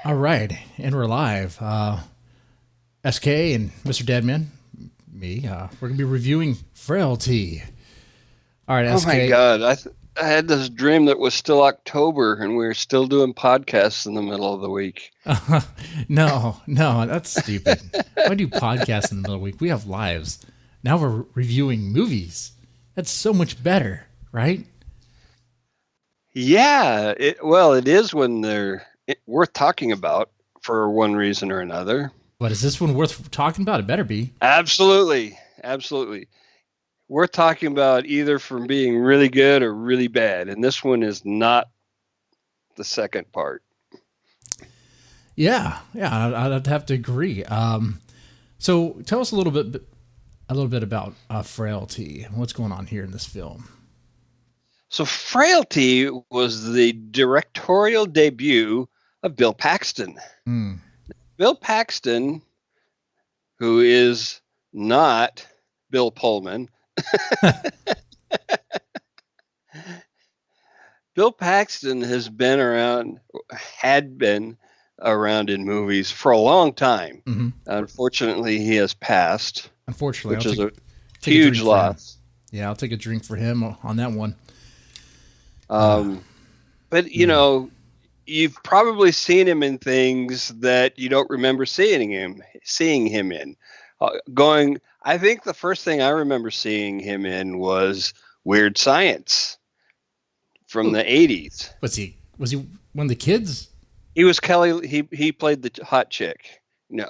All right, and we're live. SK and Mr. Deadman, me. We're gonna be reviewing Frailty. All right, Oh my SK. God. I had this dream that was still October and we were still doing podcasts in the middle of the week. No, that's stupid. Why do podcasts in the middle of the week? We have lives. Now we're reviewing movies. That's so much better, right? Yeah, it is when they're worth talking about for one reason or another. But is this one worth talking about? It better be. Absolutely. Absolutely. We're talking about either from being really good or really bad. And this one is not the second part. Yeah, I'd have to agree. So tell us a little bit about Frailty and what's going on here in this film. So, Frailty was the directorial debut of Bill Paxton. Mm. Bill Paxton, who is not Bill Pullman. Bill Paxton had been around in movies for a long time. Mm-hmm. Unfortunately, he has passed, Unfortunately, which I'll is a take a huge drink for him. loss. Yeah, I'll take a drink for him on that one. Um, but Man. you've probably seen him in things that you don't remember seeing him in. I think the first thing I remember seeing him in was Weird Science from Oh, the 80s. was he one of the kids? He was Kelly. He played the hot chick. No,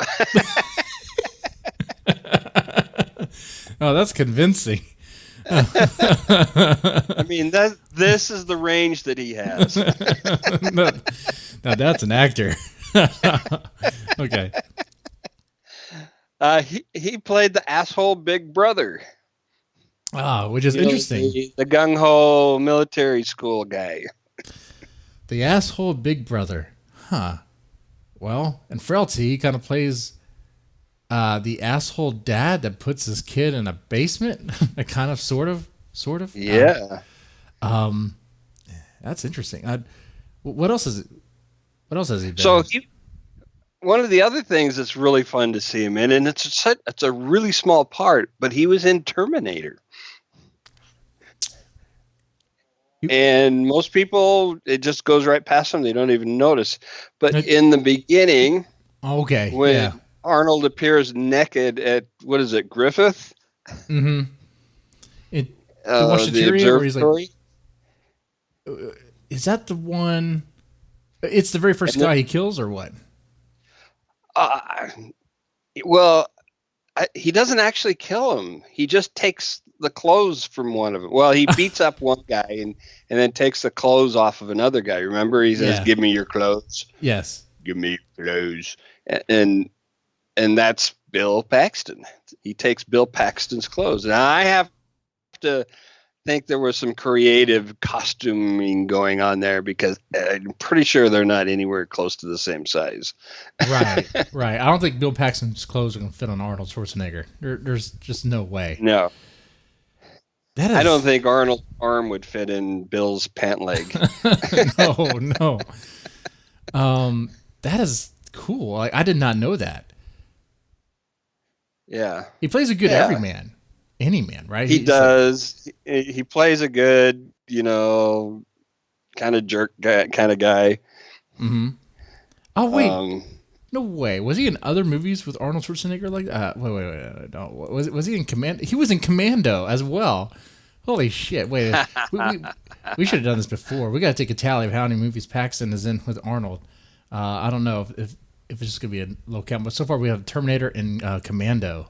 Oh, that's convincing. I mean that this is the range that he has. no, now that's an actor. Okay. He played the asshole big brother. Which is interesting. The gung ho military school guy. The asshole big brother. Huh. Well, in Frailty, he kind of plays the asshole dad that puts his kid in a basement. A kind of, sort of. Yeah. Um, that's interesting. What else is it? What else has he been So in? one of the other things that's really fun to see him in, and it's a really small part, but he was in Terminator. You, And most people, it just goes right past them. They don't even notice. But it, in the beginning, okay, yeah. when Arnold appears naked at, what is it, Griffith, Mm-hmm. It the the Washateria where he's like, observatory, is that the one? It's the very first and then, guy he kills, or what? uh, well, he doesn't actually kill him. He just takes the clothes from one of them. Well, he beats up one guy and then takes the clothes off of another guy. Remember, he says, Yeah. "Give me your clothes. Yes. Give me your clothes." And that's Bill Paxton. He takes Bill Paxton's clothes. Now I have to think there was some creative costuming going on there because I'm pretty sure they're not anywhere close to the same size. Right. Right. I don't think Bill Paxton's clothes are gonna fit on Arnold Schwarzenegger. There's just no way. No, That I don't is think Arnold's arm would fit in Bill's pant leg. no. That is cool. I did not know that. Yeah. He plays a good Yeah. everyman, any man, right? He He's like, does. He plays a good, kind of jerk guy, kind of guy. mm-hmm. Oh wait, Um, no way. Was he in other movies with Arnold Schwarzenegger like that? Wait. No. Was he in Commando? He was in Commando as well. Holy shit. Wait. We should have done this before. We got to take a tally of how many movies Paxton is in with Arnold. I don't know if it's just going to be a low count, but so far we have Terminator and Commando.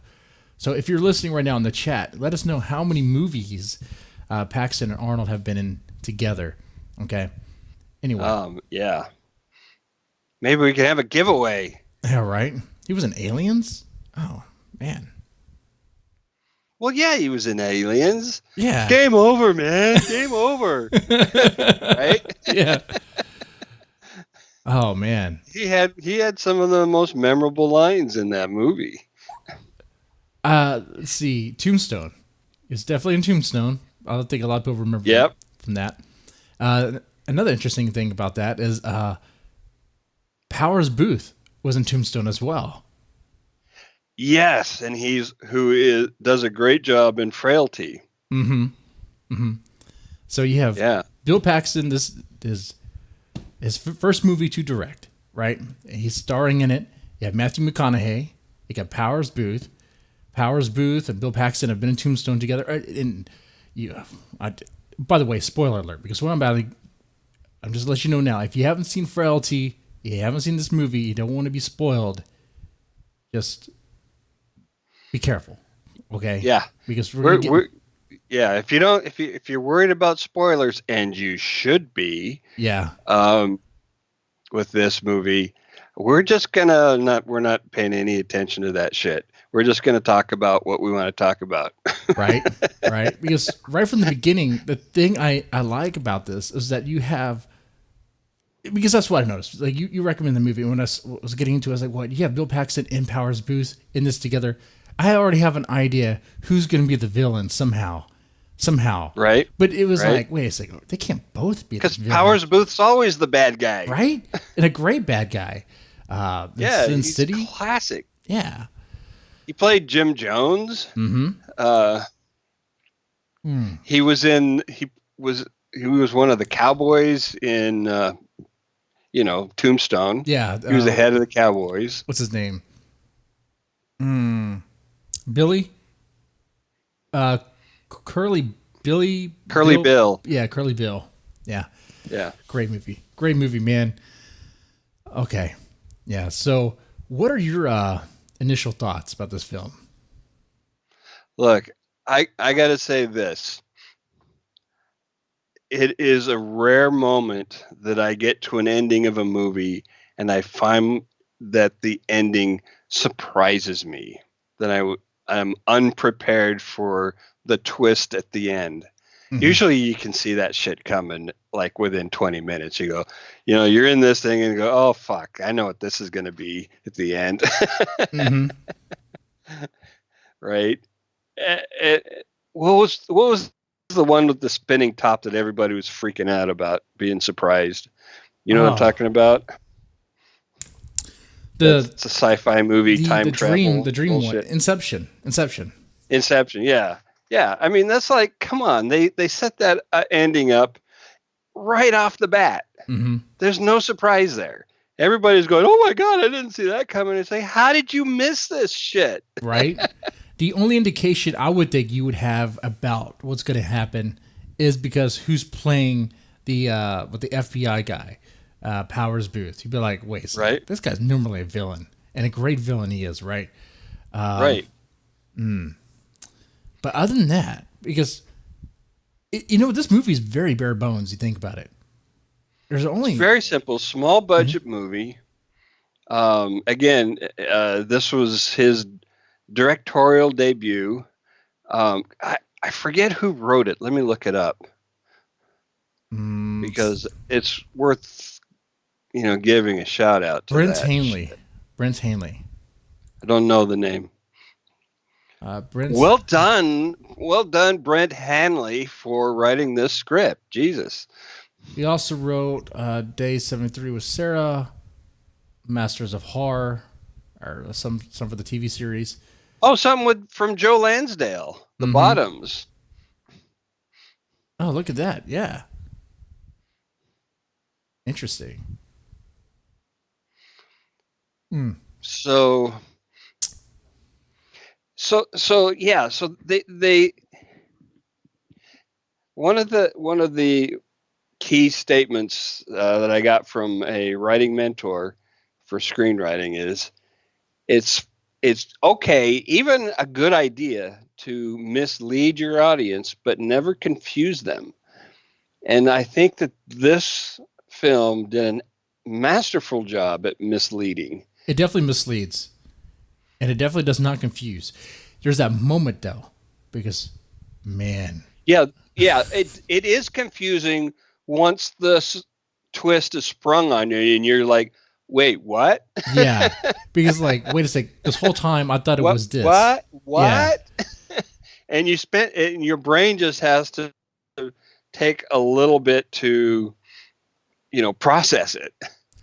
So if you're listening right now in the chat, let us know how many movies Paxton and Arnold have been in together. Okay. Anyway. yeah. Maybe we could have a giveaway. Yeah, right. He was in Aliens. Oh man. Well, yeah, he was in Aliens. Yeah. Game over, man. Game over. Right? Yeah. Oh man. He had some of the most memorable lines in that movie. Let's see. Tombstone. It's definitely in Tombstone. I think a lot of people remember Yep. from that. Another interesting thing about that is Powers Booth was in Tombstone as well. Yes, and does a great job in Frailty. Mm-hmm. Mm-hmm. So you have Bill Paxton. This is his first movie to direct, right? He's starring in it. You have Matthew McConaughey. You got Powers Booth. Powers Booth and Bill Paxton have been in Tombstone together. And by the way, spoiler alert, because what I'm just letting you know now. If you haven't seen Frailty, you haven't seen this movie, you don't want to be spoiled. Just be careful, okay? Yeah, because if you're worried about spoilers, and you should be, with this movie, we're not paying any attention to that shit. We're just gonna talk about what we want to talk about. right. Because right from the beginning, the thing I like about this is that you have, because that's what I noticed. Like you recommend the movie. When I was getting into it, I was like, what? You have Bill Paxton and Powers Booth in this together. I already have an idea who's going to be the villain somehow. Right. But it was like, wait a second. They can't both be the villain. Because Powers Booth's always the bad guy. Right? And a great bad guy. Sin City. Classic. Yeah. He played Jim Jones. Mm-hmm. He was one of the cowboys in Tombstone. Yeah. He was the head of the Cowboys. What's his name? Billy? Curly Bill. Yeah, Curly Bill. Yeah. Yeah. Great movie, man. Okay. Yeah. So what are your initial thoughts about this film? Look, I got to say this. It is a rare moment that I get to an ending of a movie and I find that the ending surprises me, that I'm unprepared for the twist at the end. Mm-hmm. Usually you can see that shit coming like within 20 minutes. You go, you're in this thing and you go, oh, fuck, I know what this is going to be at the end. Mm-hmm. Right? What was the one with the spinning top that everybody was freaking out about being surprised? You know what I'm talking about? It's a sci-fi movie, time travel. The dream bullshit. One. Inception. Yeah. Yeah. I mean, that's like, come on. They set that ending up right off the bat. Mm-hmm. There's no surprise there. Everybody's going, oh my God, I didn't see that coming. It's like, how did you miss this shit? Right. The only indication I would think you would have about what's going to happen is because who's playing the FBI guy, Powers Booth. You'd be like, wait, right? This guy's normally a villain, and a great villain he is, right? Right. But other than that, because this movie is very bare bones. You think about it. It's very simple, small budget movie. Again, this was his directorial debut. I forget who wrote it. Let me look it up because it's worth giving a shout out to Brent Hanley. I don't know the name. Well done, Brent Hanley, for writing this script. Jesus. He also wrote Day 73 with Sarah, Masters of Horror, or some for the TV series. Oh, something from Joe Lansdale, The Bottoms. Oh, look at that. Yeah. Interesting. So yeah, so they one of the key statements that I got from a writing mentor for screenwriting is it's okay, even a good idea, to mislead your audience, but never confuse them. And I think that this film did a masterful job at misleading. It definitely misleads. And it definitely does not confuse. There's that moment, though, because, man. Yeah, it is confusing once the twist is sprung on you and you're like, wait, what? Yeah, because wait a sec. This whole time I thought it was this. What? Yeah. And your brain just has to take a little bit to, process it.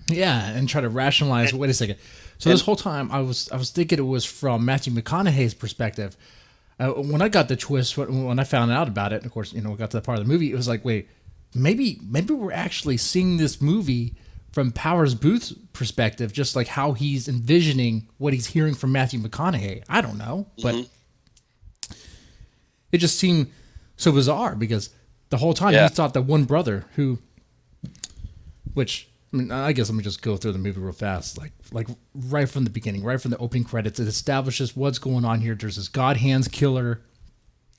Yeah, and try to rationalize. Wait a second. So this whole time, I was thinking it was from Matthew McConaughey's perspective. When I got the twist, when I found out about it, of course, we got to the part of the movie. It was like, wait, maybe we're actually seeing this movie from Powers Booth's perspective, just like how he's envisioning what he's hearing from Matthew McConaughey. I don't know, but it just seemed so bizarre because the whole time he thought that one brother who, which. I mean, I guess let me just go through the movie real fast. Like right from the beginning, right from the opening credits, it establishes what's going on here. There's this God Hands killer,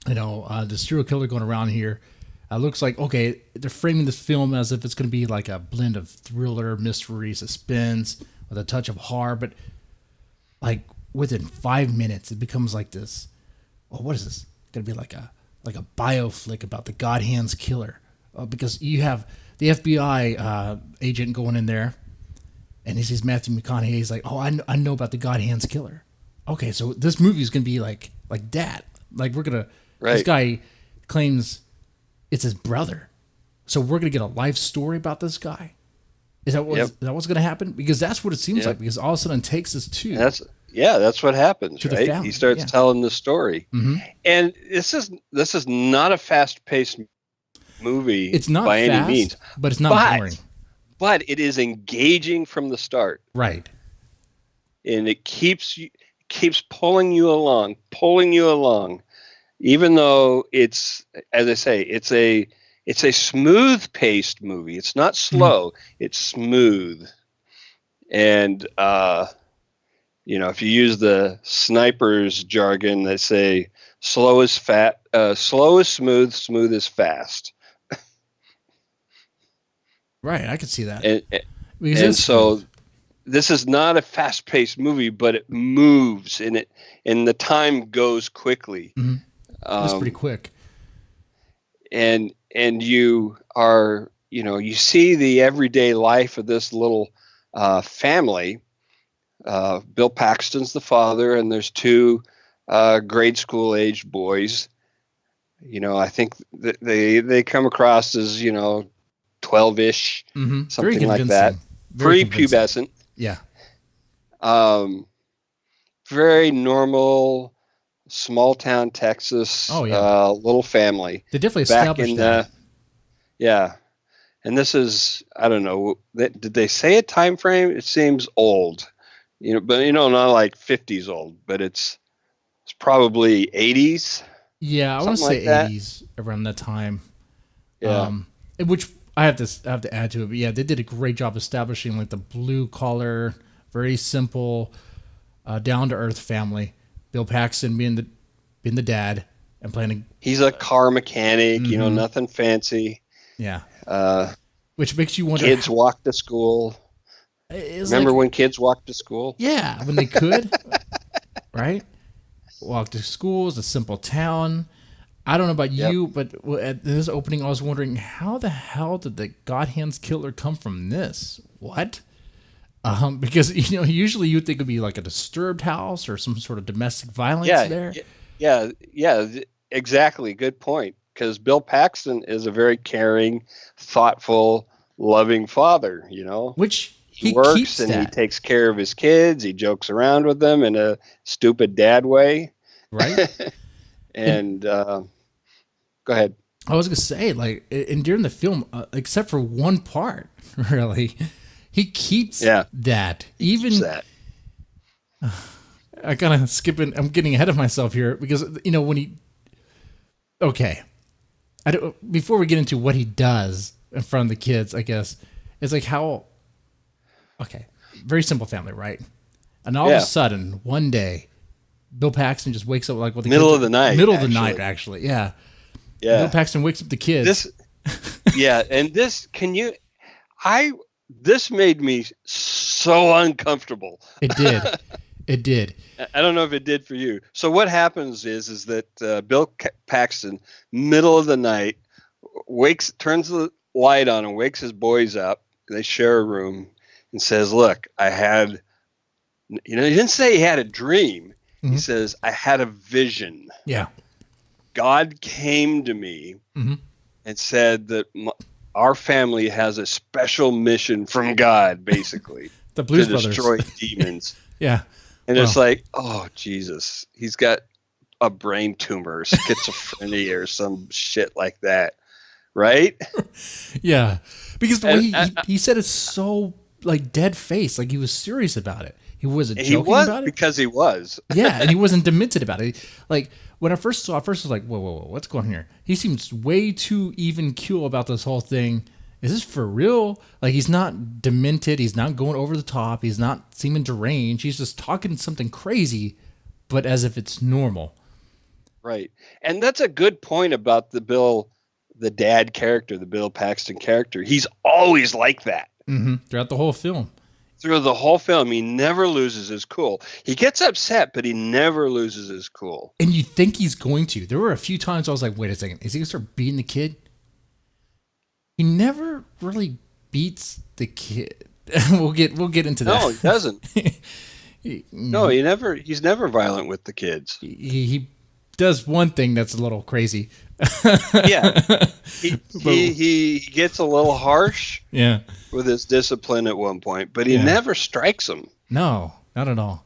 the serial killer going around here. Looks like, okay, they're framing this film as if it's going to be like a blend of thriller, mystery, suspense, with a touch of horror. But like within 5 minutes, it becomes like this. Oh, what is this? Going to be like a bio flick about the God Hands killer, because you have the FBI agent going in there, and he sees Matthew McConaughey. He's like, "Oh, I know about the God Hands killer." Okay, so this movie is gonna be like that. Like we're gonna. Right. This guy claims it's his brother, so we're gonna get a life story about this guy. Is that what's gonna happen? Because that's what it seems like. Because all of a sudden it takes us to. That's what happens, right? He starts telling the story, and this is not a fast-paced movie. It's not by fast, any means, but it's not boring. But it is engaging from the start, right? And it keeps pulling you along, even though it's, as I say, it's a smooth-paced movie. It's not slow; it's smooth, and if you use the snipers jargon, they say slow is smooth, smooth is fast. Right, I could see that. And so this is not a fast-paced movie, but it moves and the time goes quickly. It's pretty quick. And you are, you see the everyday life of this little family. Bill Paxton's the father, and there's two grade school aged boys. I think that they come across as 12-ish, something like that. Prepubescent. Yeah. Very normal, small town Texas. Little family. They definitely established that. Yeah. And this is, I don't know, did they say a time frame? It seems old. But not like 50s old, but it's probably 80s. Yeah, I want to say 80s around that time. Yeah. Which I have to add to it, but yeah, they did a great job establishing like the blue collar, very simple, down to earth family. Bill Paxton being the dad and playing. He's a car mechanic, nothing fancy. Yeah. Which makes you wonder. Kids walk to school. Remember when kids walked to school? Yeah, when they could, right? Walk to school. It's a simple town. I don't know about you, but at this opening, I was wondering, how the hell did the God Hands killer come from this? What? Because, usually you'd think it'd be like a disturbed house or some sort of domestic violence there. Yeah, exactly. Good point. Because Bill Paxton is a very caring, thoughtful, loving father, Which... He works and he takes care of his kids. He jokes around with them in a stupid dad way. Right. and go ahead. I was going to say, and during the film, except for one part, really, he keeps that. I kind of skipping. I'm getting ahead of myself here because, when he... Okay. Before we get into what he does in front of the kids, I guess, it's like how... Okay, very simple family, right? And all of a sudden, one day, Bill Paxton just wakes up like with the middle of the night. Middle of the night, actually, yeah. Bill Paxton wakes up the kids. And this this made me so uncomfortable. It did. I don't know if it did for you. So what happens is that Bill Paxton, middle of the night, turns the light on and wakes his boys up. They share a room. And says, look, I had, he didn't say he had a dream. He says, I had a vision. Yeah. God came to me and said that our family has a special mission from God, basically, The Blues to Brothers. destroy demons. Yeah. And Wow. it's like, oh, Jesus, he's got a brain tumor, schizophrenia, or some shit like that, right? Yeah. Because the way And he said it so like dead face, like he was serious about it. He wasn't he joking was, about it. because he was. Yeah, and he wasn't demented about it. Like when I first saw it, I was like, whoa, what's going on here? He seems way too even keel about this whole thing. Is this for real? Like he's not demented, he's not going over the top, he's not seeming deranged, he's just talking something crazy, but as if it's normal. Right. And that's a good point about the dad character, the Bill Paxton character. He's always like that. Mm-hmm. Throughout the whole film. Through the whole film, he never loses his cool. He gets upset, but he never loses his cool. And you think he's going to. There were a few times I was like, wait a second, is he going to start beating the kid? He never really beats the kid. we'll get into that. No, he doesn't. No, he's never violent with the kids. He does one thing that's a little crazy. Yeah. He gets a little harsh. Yeah. With his discipline at one point, but he never strikes them. No, not at all.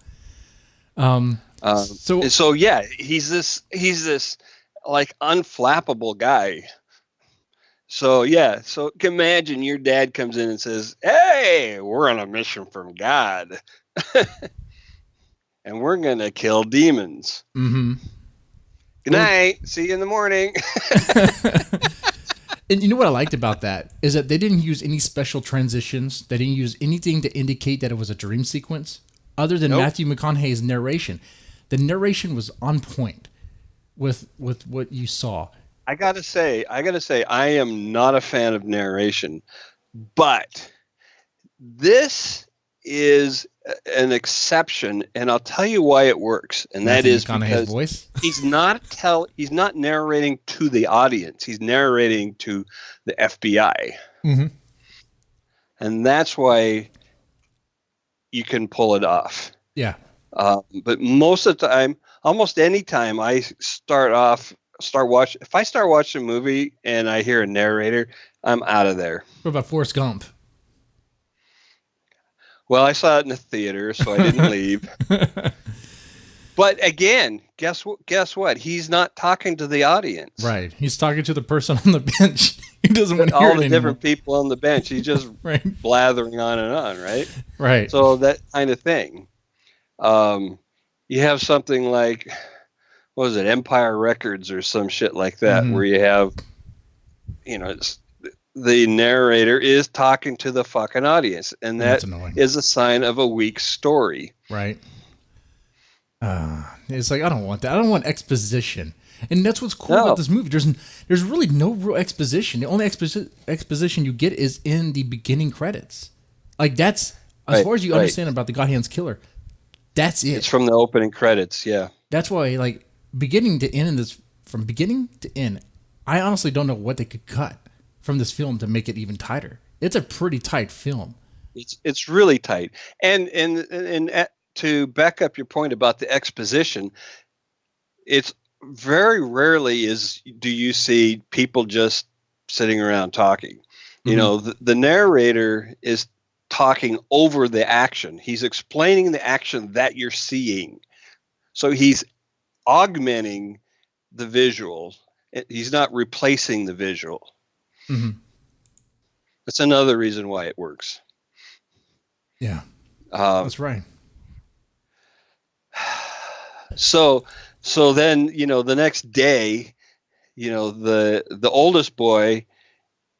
So yeah, he's this like unflappable guy. So yeah, so imagine your dad comes in and says, "Hey, we're on a mission from God, and we're gonna kill demons." Mm-hmm. Good night. See you in the morning. And you know what I liked about that is that they didn't use any special transitions. They didn't use anything to indicate that it was a dream sequence other than Matthew McConaughey's narration. The narration was on point with what you saw. I gotta say, I am not a fan of narration, but this is an exception, and I'll tell you why it works. And that is because voice? he's not narrating to the audience. He's narrating to the FBI. Mm-hmm. And that's why you can pull it off. Yeah. But most of the time, almost any time I if I start watching a movie and I hear a narrator, I'm out of there. What about Forrest Gump? Well, I saw it in the theater, so I didn't leave. But again, guess what? He's not talking to the audience. Right. He's talking to the person on the bench. He doesn't want to hear all the it different people on the bench. He's just blathering on and on, right? Right. So that kind of thing. You have something like, what was it, Empire Records or some shit like that, where you have, the narrator is talking to the fucking audience, and that is a sign of a weak story. Right. It's like, I don't want that. I don't want exposition. And that's what's cool about this movie. There's really no real exposition. The only exposition you get is in the beginning credits. Like that's, as far as you understand about the God Hands Killer, that's it. It's from the opening credits, yeah. That's why, like, beginning to end, from beginning to end, I honestly don't know what they could cut from this film to make it even tighter. It's a pretty tight film. It's really tight. And to back up your point about the exposition, it's very rarely do you see people just sitting around talking. The narrator is talking over the action. He's explaining the action that you're seeing. So he's augmenting the visual. He's not replacing the visual. Mm-hmm. That's another reason why it works. Yeah, that's right. So then, the next day, the oldest boy,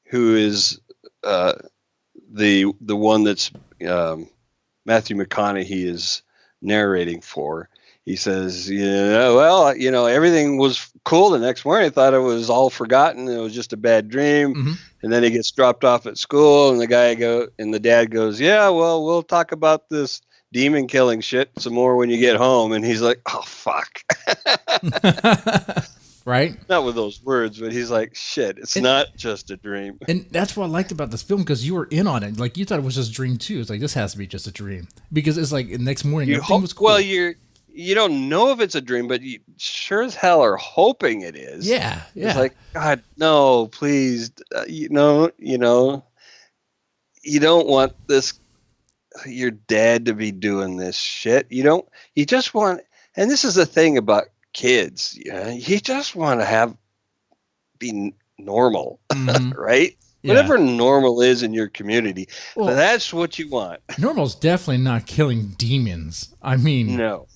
who is the one that's Matthew McConaughey is narrating for, he says, everything was cool the next morning. I thought it was all forgotten. It was just a bad dream. Mm-hmm. And then he gets dropped off at school, and the dad goes, yeah, well, we'll talk about this demon killing shit some more when you get home. And he's like, oh, fuck. Right? Not with those words, but he's like, shit, it's not just a dream. And that's what I liked about this film, because you were in on it. Like, you thought it was just a dream too. It's like, this has to be just a dream, because it's like the next morning everything was cool. Well, you don't know if it's a dream, but you sure as hell are hoping it is. Yeah, yeah. It's like, God, no, please, you don't want your dad to be doing this shit. You just want, and this is the thing about kids, you just want to be normal, right? Yeah. Whatever normal is in your community, Well, that's what you want. normal's definitely not killing demons. I mean, No.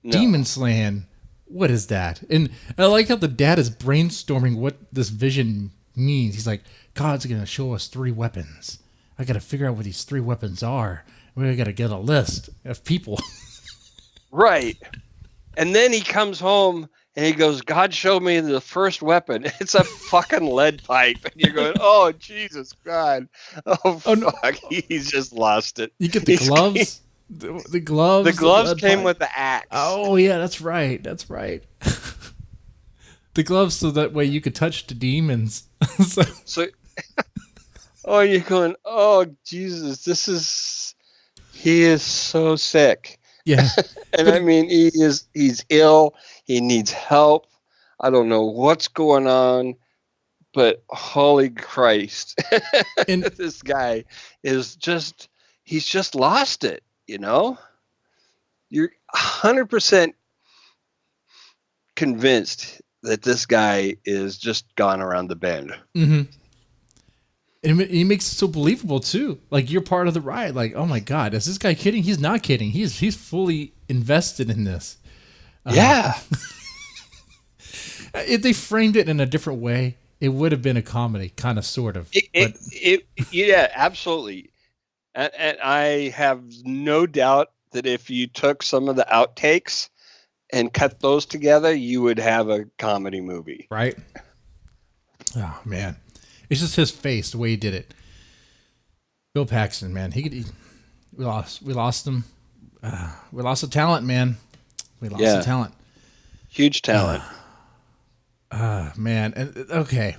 demon slaying. What is that? And I like how the dad is brainstorming what this vision means. He's like, God's going to show us 3 weapons. I got to figure out what these 3 weapons are. We got to get a list of people. Right. And then he comes home and he goes, God showed me the first weapon. It's a fucking lead pipe. And you're going, oh, Jesus God. Oh, fuck. no. He's just lost it. You get the gloves? The gloves? The gloves came with the axe. Oh, yeah, that's right. That's right. The gloves so that way you could touch the demons. So oh, you're going, oh, Jesus, he is so sick. Yeah. And I mean, he's ill. He needs help. I don't know what's going on, but holy Christ. And this guy he's just lost it, You're 100% convinced that this guy is just gone around the bend. Mm-hmm. And he makes it so believable too. Like you're part of the ride. Like, oh my God, is this guy kidding? He's not kidding. He's fully invested in this. Yeah. If they framed it in a different way, it would have been a comedy, kind of, sort of. Yeah, absolutely. And I have no doubt that if you took some of the outtakes and cut those together, you would have a comedy movie. Right? Oh, man. It's just his face, the way he did it. Bill Paxton, man. We lost him. We lost the talent, man. We lost the talent. Huge talent. Man. And, okay.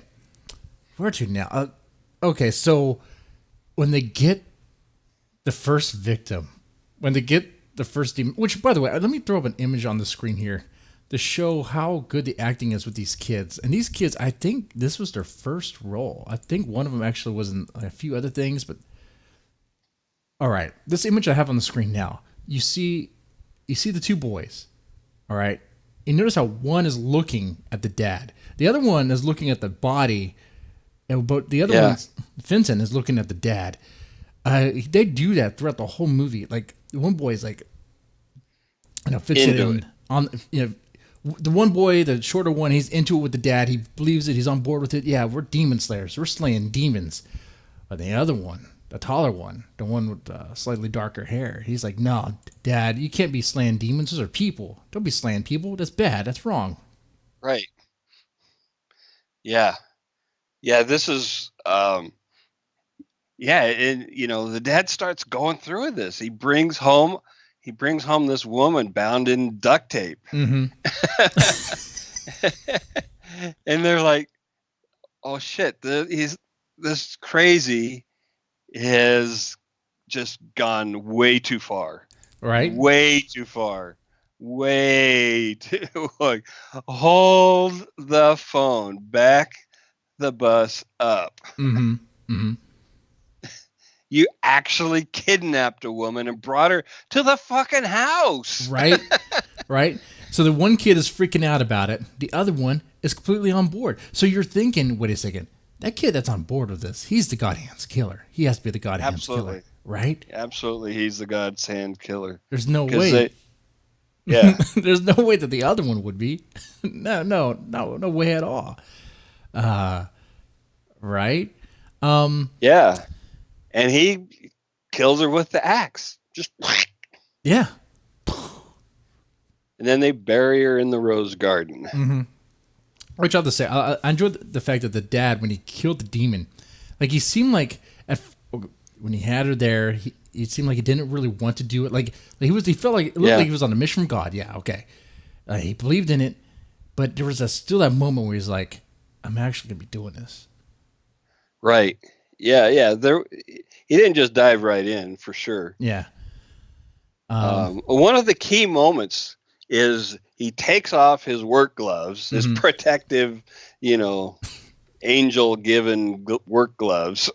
Where to now? Okay, so when they get the first victim, when they get the first demon, which, by the way, let me throw up an image on the screen here to show how good the acting is with these kids. And these kids, I think this was their first role. I think one of them actually was in a few other things, but all right, this image I have on the screen now, you see the 2 boys, all right? You notice how one is looking at the dad. The other one is looking at the body, but the other one, Vincent, is looking at the dad. They do that throughout the whole movie. Like, one boy is like, fixated on, the one boy, the shorter one, he's into it with the dad. He believes it. He's on board with it. Yeah, we're demon slayers. We're slaying demons. But the other one, the taller one, the one with slightly darker hair, he's like, no, Dad, you can't be slaying demons. Those are people. Don't be slaying people. That's bad. That's wrong. Right. Yeah. Yeah, this is... and, the dad starts going through this. He brings home this woman bound in duct tape. Mm-hmm. And they're like, oh shit, this crazy has just gone way too far. Right? Way too far. Way too like, hold the phone, back the bus up. Mm-hmm. Mm-hmm. You actually kidnapped a woman and brought her to the fucking house. Right? Right? So the one kid is freaking out about it. The other one is completely on board. So you're thinking, wait a second, that kid that's on board with this, he's the God Hands killer. He has to be the God Hands killer. Right? Absolutely. He's the God's Hand killer. There's no way. There's no way that the other one would be. No way at all. Right? Yeah. And he kills her with the axe. Just yeah. And then they bury her in the rose garden. Mm-hmm. Which I'll just say, I enjoyed the fact that the dad, when he killed the demon, like he seemed like when he had her there, it seemed like he didn't really want to do it. Like he felt like it looked like he was on a mission from God. Yeah, okay. He believed in it, but there was still that moment where he's like, "I'm actually gonna be doing this." Right. Yeah. He didn't just dive right in, for sure. Yeah. One of the key moments is he takes off his work gloves, his Mhm. protective, you know, angel given work gloves,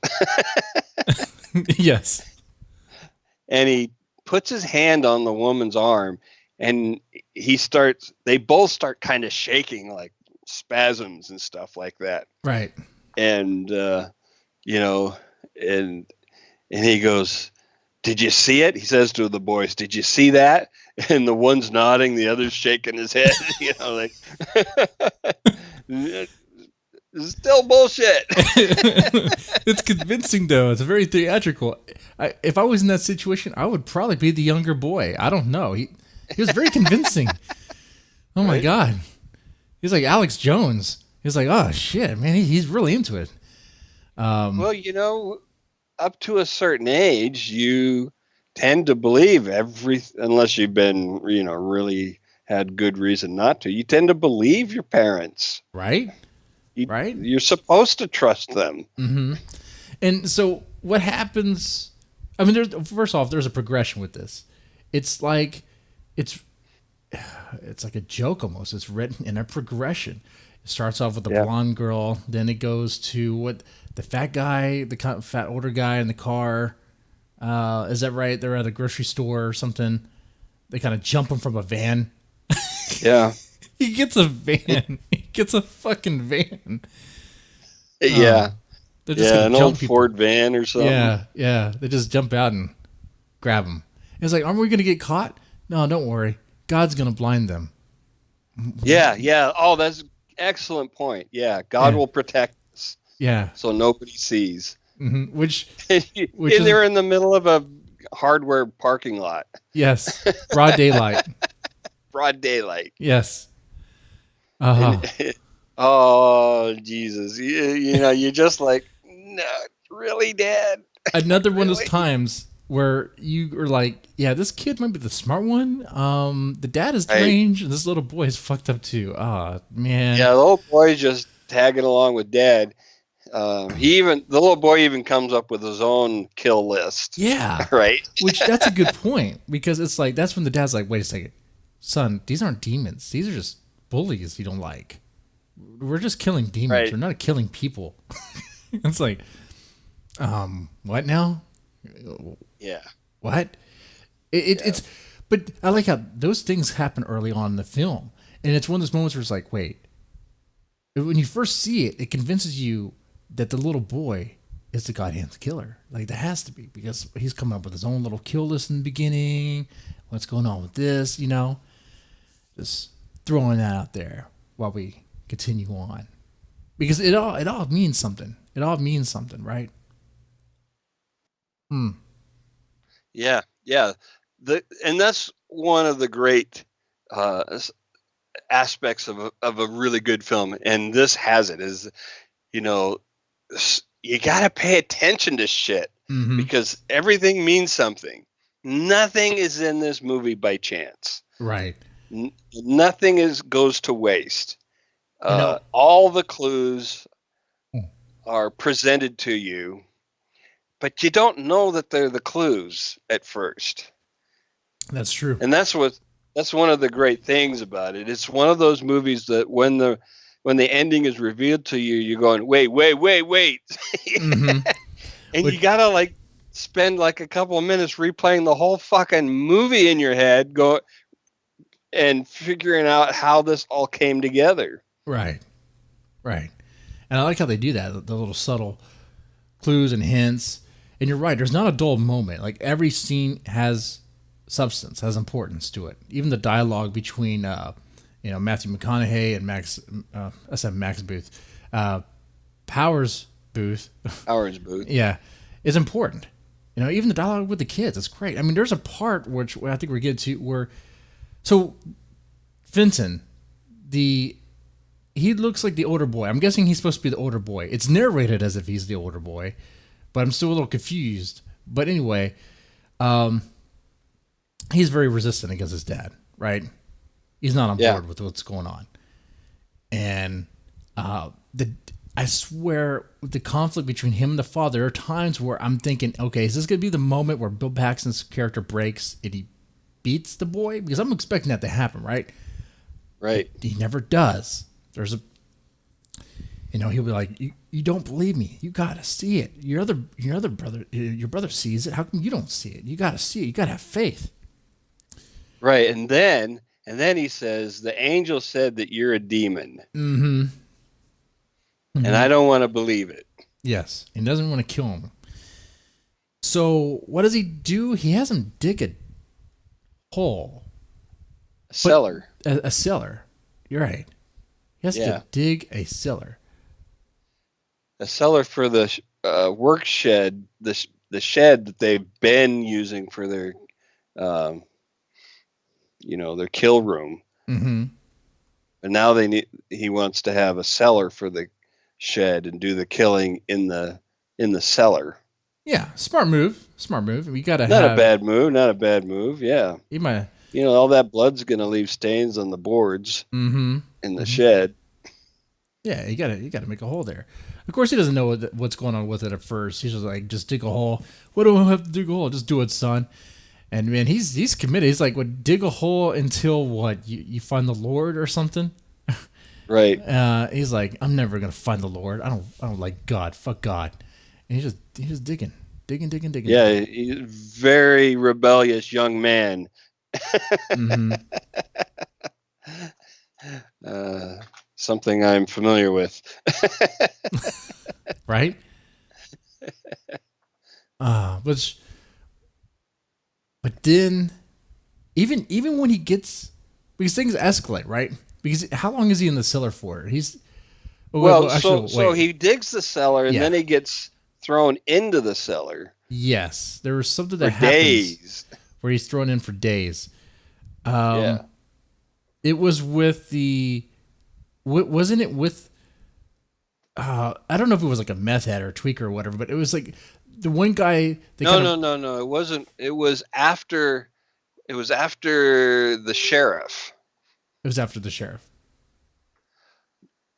Yes. and he puts his hand on the woman's arm, and they both start kind of shaking, like spasms and stuff like that. Right. And, you know, and, and he goes, "Did you see it?" He says to the boys, "Did you see that?" And the one's nodding, the other's shaking his head, like, still bullshit. It's convincing though. It's very theatrical. If I was in that situation, I would probably be the younger boy. I don't know. He was very convincing. Oh my Right? god. He's like Alex Jones. He's like, oh shit, man. He's really into it. Well, up to a certain age, you tend to believe unless you've been, really had good reason not to. You tend to believe your parents. Right. You, Right. you're supposed to trust them. Mm-hmm. And so what happens? I mean, first off, there's a progression with this. It's like it's it's like a joke almost. It's written in a progression. It starts off with the Yeah. blonde girl, then it goes to what the fat guy, the fat older guy in the car. Is that right? They're at a grocery store or something. They kind of jump him from a van. Yeah. He gets a van. He gets a fucking van. Yeah. They're just Yeah. gonna An jump old people. Ford van or something. Yeah, yeah. They just jump out and grab him. It's like, aren't we gonna get caught? No, don't worry. God's gonna blind them. Yeah. Yeah. Oh, that's an excellent point. Yeah. God Yeah. will protect us Yeah. so nobody sees. Which And is they're in the middle of a hardware parking lot, yes, broad daylight. broad daylight. Yes. Uh huh. And, oh, Jesus. You're just like, no, really, Dad? Another one of those Really? times where you are like, yeah, this kid might be the smart one. The dad is Right. deranged, and this little boy is fucked up too. Ah, man. Yeah, the little boy's just tagging along with Dad. The little boy even comes up with his own kill list. Yeah. Right? Which that's a good point because it's like that's when the dad's like, wait a second, son, these aren't demons. These are just bullies you don't like. We're just killing demons. Right. We're not killing people. It's like, what now? Yeah. What? It's, but I like how those things happen early on in the film, and it's one of those moments where it's like, wait, when you first see it, it convinces you that the little boy is the goddamn killer. Like that has to be because he's coming up with his own little kill list in the beginning. What's going on with this? Just throwing that out there while we continue on because it all means something. It all means something, right? Yeah. Yeah. And that's one of the great aspects of a really good film. And this has it is, you know, you got to pay attention to shit Mm-hmm. because everything means something. Nothing is in this movie by chance. Right. Nothing goes to waste. know- All the clues Hmm. are presented to you, but you don't know that they're the clues at first. That's true. And that's one of the great things about it. It's one of those movies that when the ending is revealed to you, you're going, wait. Mm-hmm. And you gotta like spend like a couple of minutes replaying the whole fucking movie in your head, and figuring out how this all came together. Right. Right. And I like how they do that, the little subtle clues and hints. And you're right, there's not a dull moment. Like every scene has substance, has importance to it. Even the dialogue between Matthew McConaughey and I said Max Booth. Powers Booth. Orange Booth. Yeah. Is important. Even the dialogue with the kids, it's great. I mean, there's a part which I think we're getting to where so Fenton, he looks like the older boy. I'm guessing he's supposed to be the older boy. It's narrated as if he's the older boy, but I'm still a little confused. But anyway, he's very resistant against his dad, right? He's not on board with what's going on. And I swear, the conflict between him and the father, there are times where I'm thinking, okay, is this going to be the moment where Bill Paxton's character breaks and he beats the boy, because I'm expecting that to happen, right? Right. He never does. There's a, he'll be like, you don't believe me. You gotta see it. Your brother sees it. How come you don't see it? You gotta see it. You gotta have faith. Right. And then he says, the angel said that you're a demon. Mm-hmm. And I don't want to believe it. Yes. He doesn't want to kill him. So what does he do? He has him dig a hole. A cellar. A cellar. You're right. He has to dig a cellar. A cellar for the work shed, the shed that they've been using for their, their kill room. Mm-hmm. And now he wants to have a cellar for the shed and do the killing in the cellar. Yeah, smart move. We gotta not a bad move. Yeah, he might. All that blood's gonna leave stains on the boards in the shed. Yeah, you gotta make a hole there. Of course, he doesn't know what's going on with it at first. He's just like, just dig a hole. What do I have to dig a hole? Just do it, son. And man, he's committed. He's like, what? Dig a hole until what? You find the Lord or something? Right. He's like, I'm never gonna find the Lord. I don't like God. Fuck God. And he's just digging. Yeah, he's a very rebellious young man. Something I'm familiar with. Right? But then even when he gets, because things escalate, right? Because how long is he in the cellar for? So he digs the cellar and then he gets thrown into the cellar. Yes, there was something that happens days where he's thrown in for days. It was with wasn't it with? I don't know if it was like a meth head or a tweaker or whatever, but it was like the one guy. No. It wasn't. It was after. It was after the sheriff. It was after the sheriff.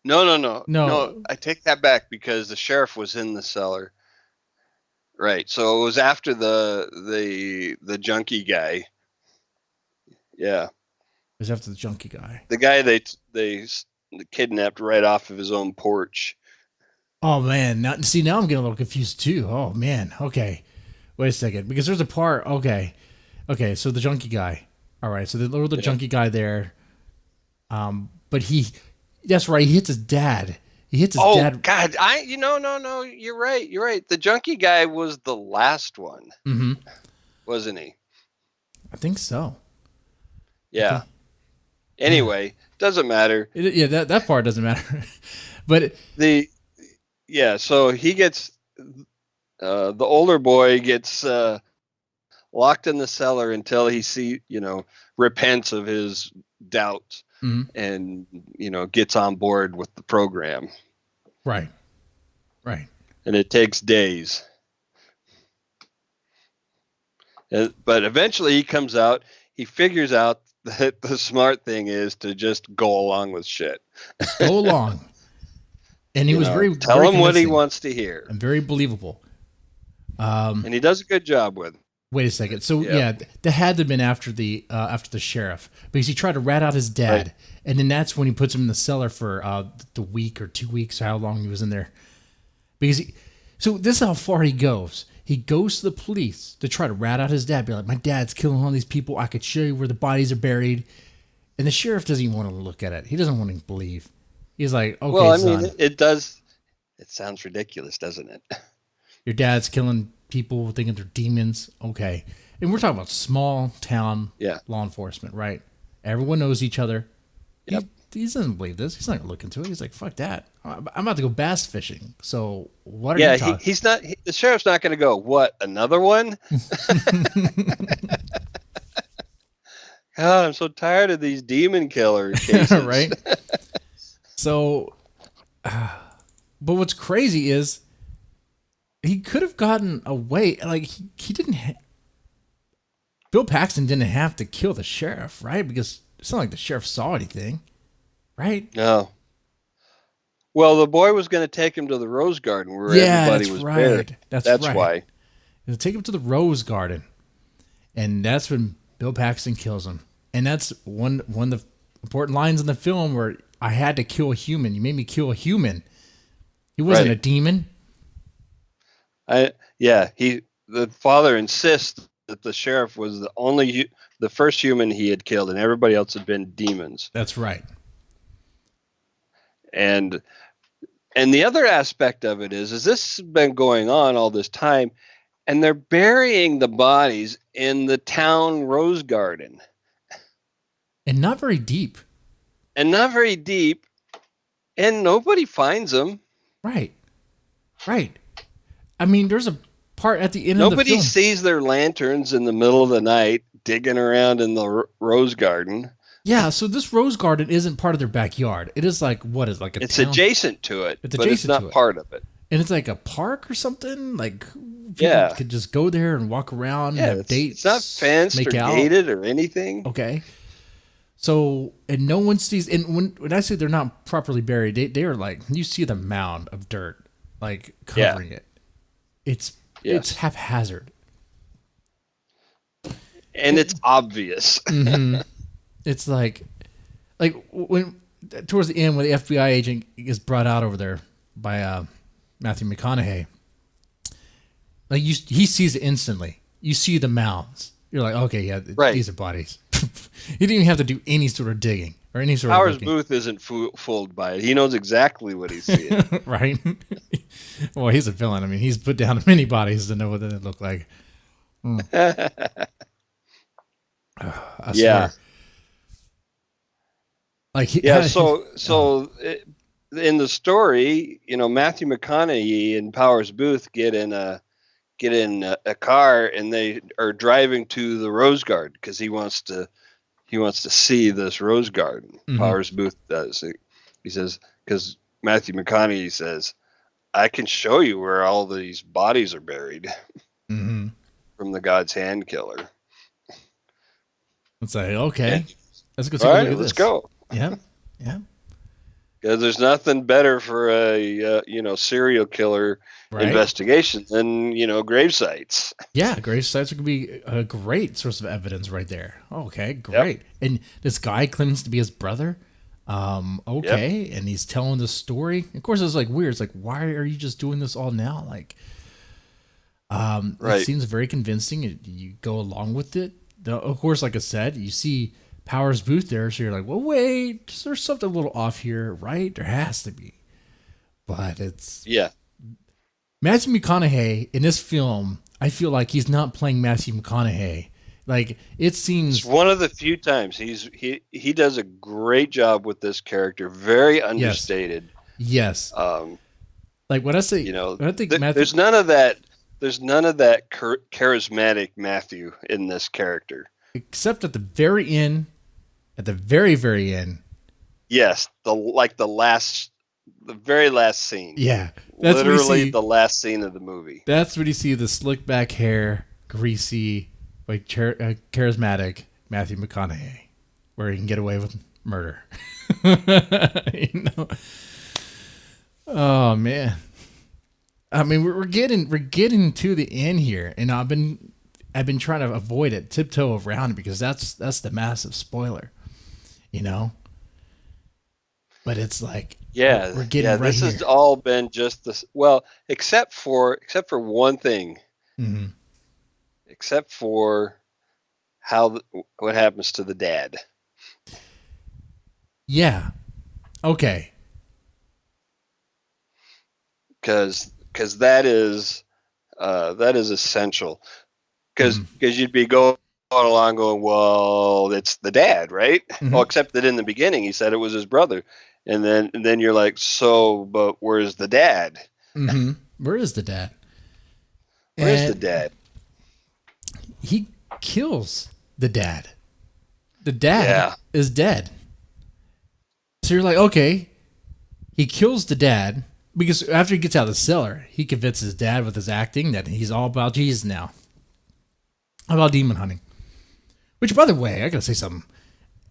No. I take that back because the sheriff was in the cellar. Right. So it was after the junkie guy. Yeah. It was after the junkie guy. The guy they kidnapped right off of his own porch. Oh man! Now I'm getting a little confused too. Oh man. Okay. Wait a second, because there's a part. Okay. So the junkie guy. All right. So the junkie guy there. But that's right. He hits his dad. Dad. Oh God! No. You're right. The junkie guy was the last one, wasn't he? I think so. Yeah. Okay. Anyway, doesn't matter. That part doesn't matter. But so he gets the older boy gets locked in the cellar until he repents of his doubts and gets on board with the program. Right. And it takes days. But eventually he comes out. He figures out that the smart thing is to just go along with shit. Go along. And he was very tell him what he wants to hear. And very believable. And he does a good job with it. Wait a second. So that had to have been after the sheriff, because he tried to rat out his dad, right. And then that's when he puts him in the cellar for the week or 2 weeks, or how long he was in there. So this is how far he goes. He goes to the police to try to rat out his dad, be like, my dad's killing all these people. I could show you where the bodies are buried. And the sheriff doesn't even want to look at it. He doesn't want to believe. He's like, okay, well, son. It does. It sounds ridiculous, doesn't it? Your dad's killing people thinking they're demons. Okay. And we're talking about small town law enforcement, right? Everyone knows each other. Yep. He doesn't believe this. He's not going to look into it. He's like, fuck that. I'm about to go bass fishing. So what are you talking? He's not. The sheriff's not going to go, what, another one? God, I'm so tired of these demon killer cases. Right? So, but what's crazy is he could have gotten away. Like, he didn't. Bill Paxton didn't have to kill the sheriff, right? Because it's not like the sheriff saw anything, right? No. Well, the boy was going to take him to the Rose Garden where everybody was buried. That's right. Why. He'll take him to the Rose Garden, and that's when Bill Paxton kills him. And that's one of the important lines in the film where I had to kill a human. You made me kill a human. He wasn't a demon. The father insists that the sheriff was the first human he had killed, and everybody else had been demons. That's right. And the other aspect of it is this has been going on all this time, and they're burying the bodies in the town rose garden. And not very deep. And nobody finds them. Right. I mean, there's a part at the end of the film. Nobody sees their lanterns in the middle of the night digging around in the rose garden. Yeah, so this rose garden isn't part of their backyard. It is like, what is like a It's town? adjacent to it, It's but it's not part of it. And it's like a park or something? Like, people could just go there and walk around and have dates. It's not fenced or gated or anything. Okay. So, and no one sees, and when I say they're not properly buried, they are like, you see the mound of dirt, like, covering it. It's haphazard. And it's obvious. Mm-hmm. It's like when towards the end when the FBI agent is brought out over there by Matthew McConaughey, like he sees it instantly. You see the mounds. You're like, okay, yeah, these are bodies. He didn't even have to do any sort of digging or any sort Powers of looking. Booth isn't fooled by it. He knows exactly what he's seeing. Right? Well, he's a villain. I mean, he's put down many bodies to know what they look like. I swear. So in the story, Matthew McConaughey and Powers Booth get in a car and they are driving to the rose garden because he wants to see this rose garden. Mm-hmm. Powers Booth does. He says, because Matthew McConaughey says, I can show you where all these bodies are buried from the God's Hand Killer. It's like, okay, let's go. All right, let's go. Yeah. Because there's nothing better for a serial killer investigation than grave sites. Yeah, grave sites could be a great source of evidence right there. Okay, great. Yep. And this guy claims to be his brother. Okay, and he's telling the story. Of course, it's like weird. It's like, why are you just doing this all now? Like, it seems very convincing. You go along with it. Of course, like I said, you see Powers Booth there, so you're like, well, wait, there's something a little off here, right? There has to be. But it's... Yeah. Matthew McConaughey, in this film, I feel like he's not playing Matthew McConaughey. Like, it seems... It's one of the few times he does a great job with this character. Very understated. Yes. Like, when I say... when I think Matthew... There's none of that charismatic Matthew in this character. Except at the very end, at the very, very end. Yes, the very last scene. Yeah, that's literally the last scene of the movie. That's when you see the slick back hair, greasy, like charismatic Matthew McConaughey, where he can get away with murder. Oh man, I mean we're getting to the end here, and I've been trying to avoid it, tiptoe around it, because that's the massive spoiler, But it's like, we're getting right this here. has all been just this. Well, except for one thing, except for what happens to the dad. Yeah. Okay. Because that is essential. Because you'd be going along going, well, it's the dad, right? Mm-hmm. Well, except that in the beginning he said it was his brother, and then you're like, so, but where's the dad? Mm-hmm. Where is the dad? Where's the dad? He kills the dad. The dad is dead. So you're like, okay, he kills the dad because after he gets out of the cellar, he convinces his dad with his acting that he's all about Jesus now. About demon hunting. Which, by the way, I gotta say something.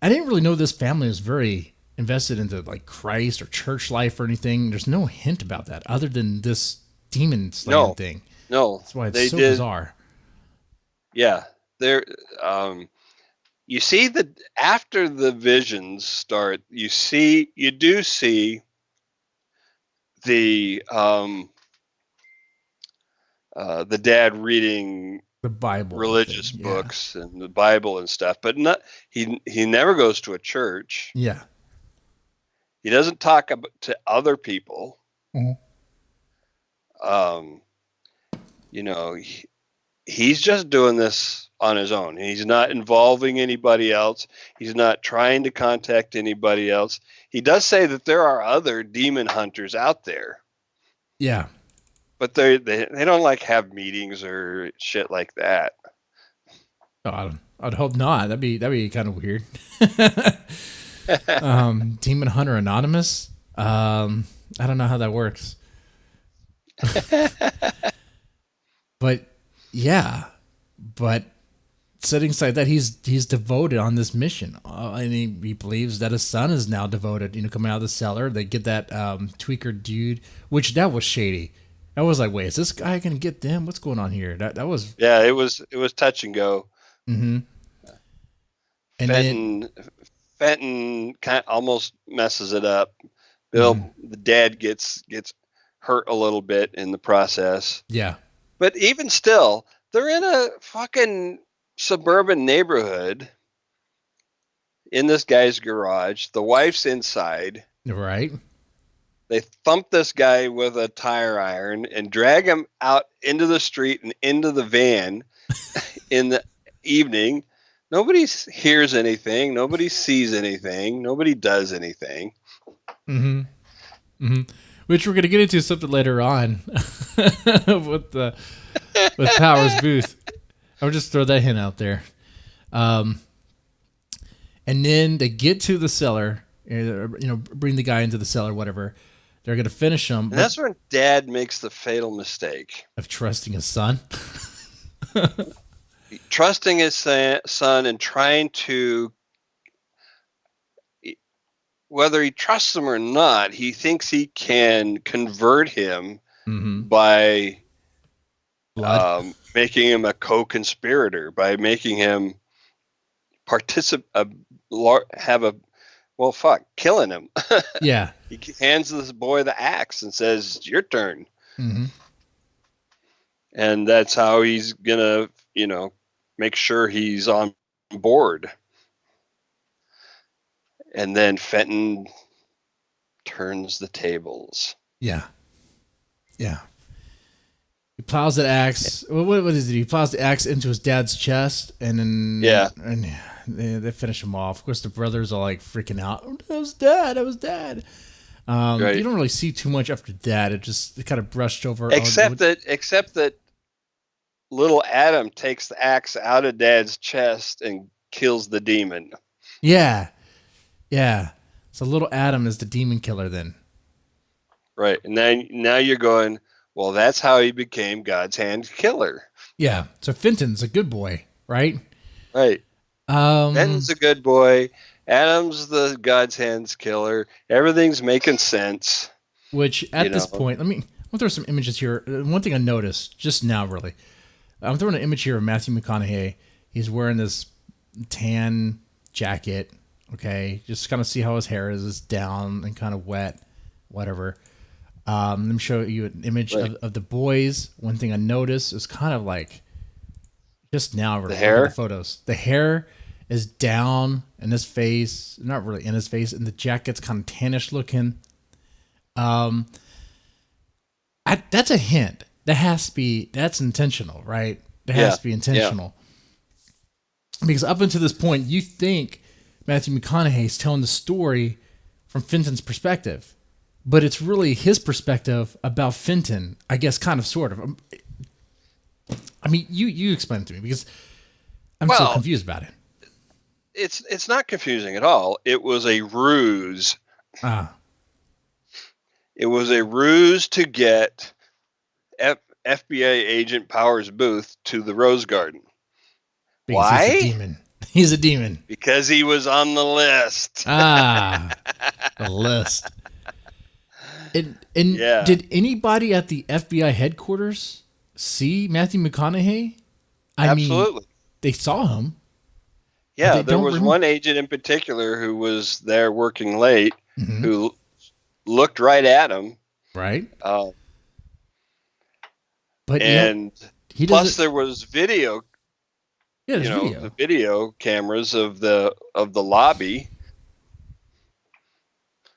I didn't really know this family was very invested into like Christ or church life or anything. There's no hint about that other than this demon slaying thing. No. That's why it's so bizarre. Yeah. you see that after the visions start, you do see the dad reading The Bible thing. religious Yeah. books and the Bible and stuff, but not he never goes to a church. Yeah. He doesn't talk to other people. Mhm. Um, you know, he's just doing this on his own. He's not involving anybody else. He's not trying to contact anybody else. He does say that there are other demon hunters out there, Yeah. but they don't like have meetings or shit like that. Oh, I'd hope not. That'd be kind of weird. Demon Hunter Anonymous. I don't know how that works. But yeah, but setting aside that he's devoted on this mission, and he believes that his son is now devoted. Coming out of the cellar, they get that tweaker dude, which that was shady. I was like, wait, is this guy gonna get them? What's going on here? That was Yeah, it was touch and go. Mm-hmm. And Fenton kind of almost messes it up. Bill, the dad gets hurt a little bit in the process. Yeah. But even still, they're in a fucking suburban neighborhood in this guy's garage. The wife's inside. Right. They thump this guy with a tire iron and drag him out into the street and into the van in the evening. Nobody hears anything. Nobody sees anything. Nobody does anything. Mm-hmm. Mm-hmm. Which we're gonna get into something later on with Powers Booth. I'll just throw that hint out there. And then they get to the cellar. Bring the guy into the cellar. Whatever. They're gonna finish him. And that's when Dad makes the fatal mistake of trusting his son. Trusting his son and trying to, whether he trusts him or not, he thinks he can convert him by making him a co-conspirator, by making him killing him. Yeah. He hands this boy the axe and says, "It's your turn." Mm-hmm. And that's how he's gonna, make sure he's on board. And then Fenton turns the tables. Yeah. Yeah. He plows the axe. What is it? He plows the axe into his dad's chest, and then they finish him off. Of course, the brothers are like freaking out. "I was dad. Right. You don't really see too much after that. It kind of brushed over. Except that little Adam takes the axe out of Dad's chest and kills the demon. Yeah. Yeah. So little Adam is the demon killer then. Right. And now you're going, well, that's how he became God's hand killer. Yeah. So Fenton's a good boy, right? Right. Fenton's a good boy. Adam's the God's hands killer. Everything's making sense. Which at this point, I'll throw some images here. One thing I noticed just now, really, I'm throwing an image here of Matthew McConaughey. He's wearing this tan jacket. Okay, just kind of see how his hair is. It's down and kind of wet, whatever. Let me show you an image of the boys. One thing I noticed is kind of like just now. Really, the hair, the photos. The hair is down in his face, not really in his face, and the jacket's kind of tannish looking. That's a hint. That's intentional, right? That has to be intentional. Yeah. Because up until this point, you think Matthew McConaughey is telling the story from Fenton's perspective, but it's really his perspective about Fenton, I guess, kind of, sort of. I mean, you explain it to me, because I'm so confused about it. It's not confusing at all. It was a ruse. It was a ruse to get FBI agent Powers Booth to the Rose Garden. Because why? He's a demon. He's a demon. Because he was on the list. The list. And did anybody at the FBI headquarters see Matthew McConaughey? I Absolutely. mean, they saw him. But they there don't was remember. one agent in particular who was there working late, Mm-hmm. who looked right at him. Right. Uh, But yet and he plus doesn't. there was video, Yeah, there's the video. video cameras of the lobby.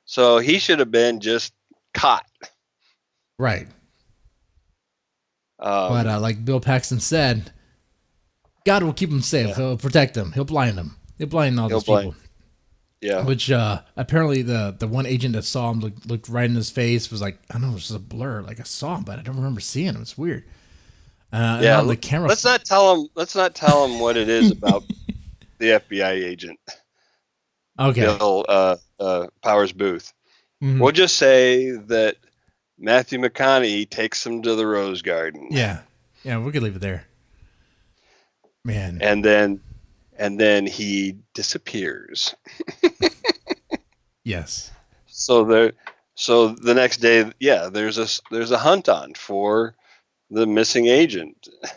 So he should have been just caught. Right. But Um, like Bill Paxton said, God will keep him safe. yeah, He'll protect him. He'll blind him. He'll blind all he'll those blame. people. Yeah, Which apparently the one agent that saw him looked right in his face, was like, I don't know, it was just a blur. Like I saw him, but I don't remember seeing him. It's weird. And yeah. on the camera. Let's not tell him. Let's not tell him what it is about the FBI agent, Okay. Bill Powers Booth. Mhm. We'll just say that Matthew McConaughey takes him to the Rose Garden, Yeah. Yeah, we could leave it there. Man. and then he disappears. Yes. So the next day, yeah, there's a hunt on for the missing agent, As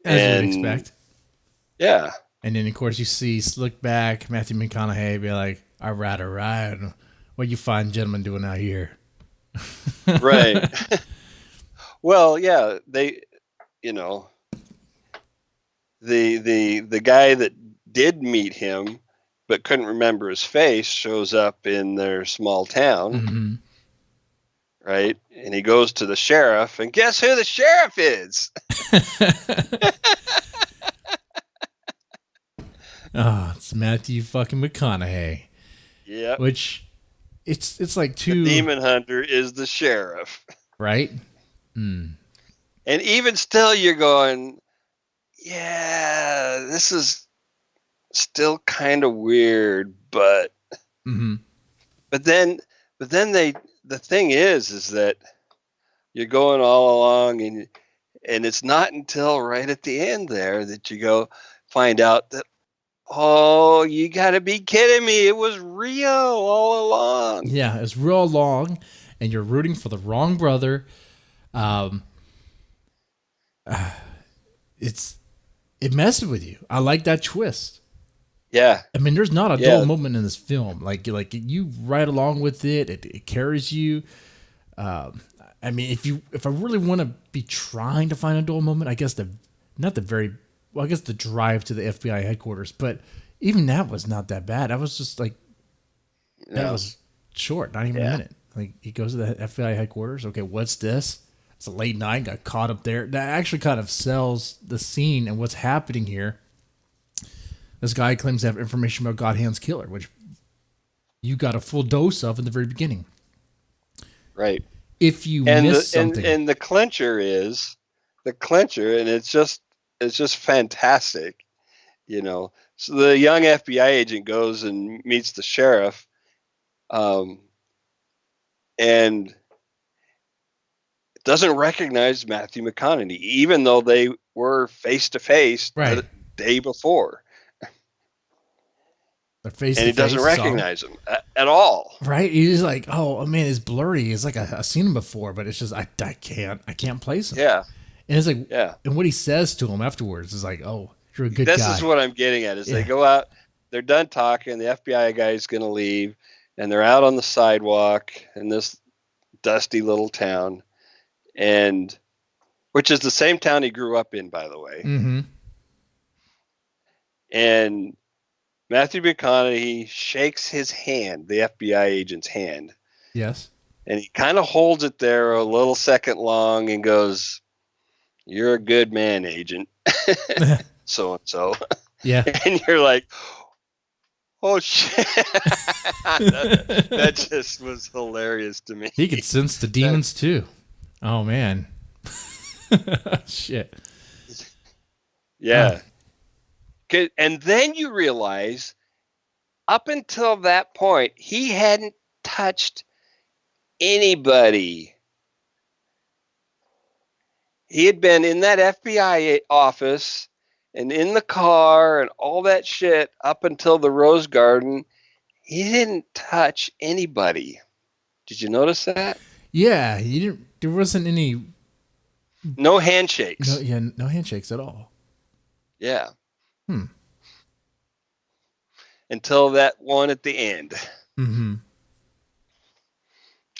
you would and expect. yeah, And then, of course, you see Slick Back, Matthew McConaughey be like, all right, all right. What you fine gentlemen doing out here? right. Well, yeah, they, you know, the guy that did meet him but couldn't remember his face shows up in their small town, Mm-hmm. right? And he goes to the sheriff, and guess who the sheriff is? Oh, it's Matthew fucking McConaughey. Yep. Which it's like The two, demon hunter is the sheriff. right? Mm. And even still, you're going, yeah, this is still kind of weird, but Mm-hmm. but then the thing is that you're going all along, and it's not until right at the end there that you go find out that, oh, you got to be kidding me, it was real all along. Yeah, it's real long, and you're rooting for the wrong brother. Um, it messes with you. I like that twist. Yeah, I mean, there's not a dull yeah, moment in this film. Like you ride along with it. It carries you. I mean, if I really want to be trying to find a dull moment, I guess I guess the drive to the FBI headquarters. But even that was not that bad. I was just like, that no, was short, not even a yeah, minute. Like he goes to the FBI headquarters. Okay, what's this? It's a late night. Got caught up there. That actually kind of sells the scene and what's happening here. This guy claims to have information about Godhand's killer, which you got a full dose of in the very beginning. right. If you And miss something, and the clincher, and it's just fantastic, So the young FBI agent goes and meets the sheriff, um, and doesn't recognize Matthew McConaughey, even though they were face to face right? the day before, They're face and to he doesn't face, saw him. recognize him at all. Right? He's like, oh man, it's blurry. It's like I've seen him before, but it's just I can't place him. Yeah, And it's like, yeah. and what he says to him afterwards is like, oh, you're a good This guy. is what I'm getting at. Is Yeah. they go out, they're done talking. The FBI guy's going to leave, and they're out on the sidewalk in this dusty little town, and which is the same town he grew up in, by the way. Mm-hmm. And Matthew McConaughey shakes his hand, the FBI agent's hand, Yes. and he kind of holds it there a little second long and goes, "You're a good man, agent." So and so. Yeah. And you're like, oh shit. that just was hilarious to me. He could sense the demons too. Oh man. Shit. Yeah. And then you realize, up until that point, he hadn't touched anybody. He had been in that FBI office and in the car and all that shit up until the Rose Garden. He didn't touch anybody. Did you notice that? Yeah, you didn't. There wasn't any. No handshakes. No handshakes at all. Yeah. Yeah. until that one at the end. Mm-hmm.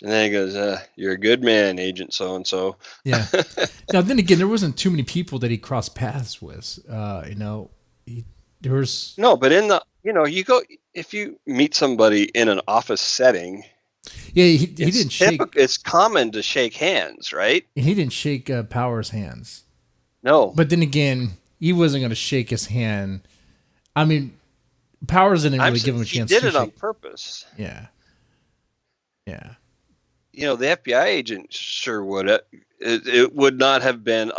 And then he goes, "You're a good man, Agent So and So." Yeah. Now, then again, there wasn't too many people that he crossed paths with. There was. No, but you go if you meet somebody in an office setting. Yeah, he didn't shake. It's common to shake hands, right? He didn't shake Power's hands. No, But then again, he wasn't going to shake his hand. I mean, Powers didn't really give him a chance. He did to it shake. on purpose. Yeah. Yeah. The FBI agent sure would. It would not have been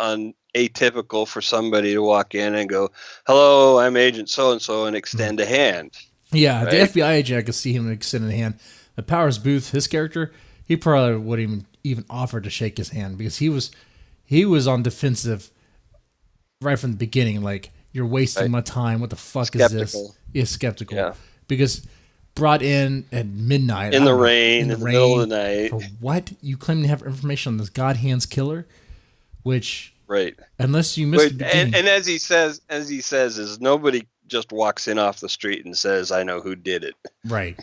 atypical for somebody to walk in and go, "Hello, I'm Agent So and So," and extend a hand. Yeah, right? the FBI agent, I could see him extending the hand. The Powers Booth, his character, he probably wouldn't even offer to shake his hand because he was on defensive right from the beginning. Like, you're wasting my time. What the fuck is this? He's skeptical. Yeah. Because brought in at midnight. In the rain, in the middle of the night. For what? You claim to have information on this God Hands killer? Which, right. Unless you missed the beginning. And as he says, is nobody just walks in off the street and says, "I know who did it." Right.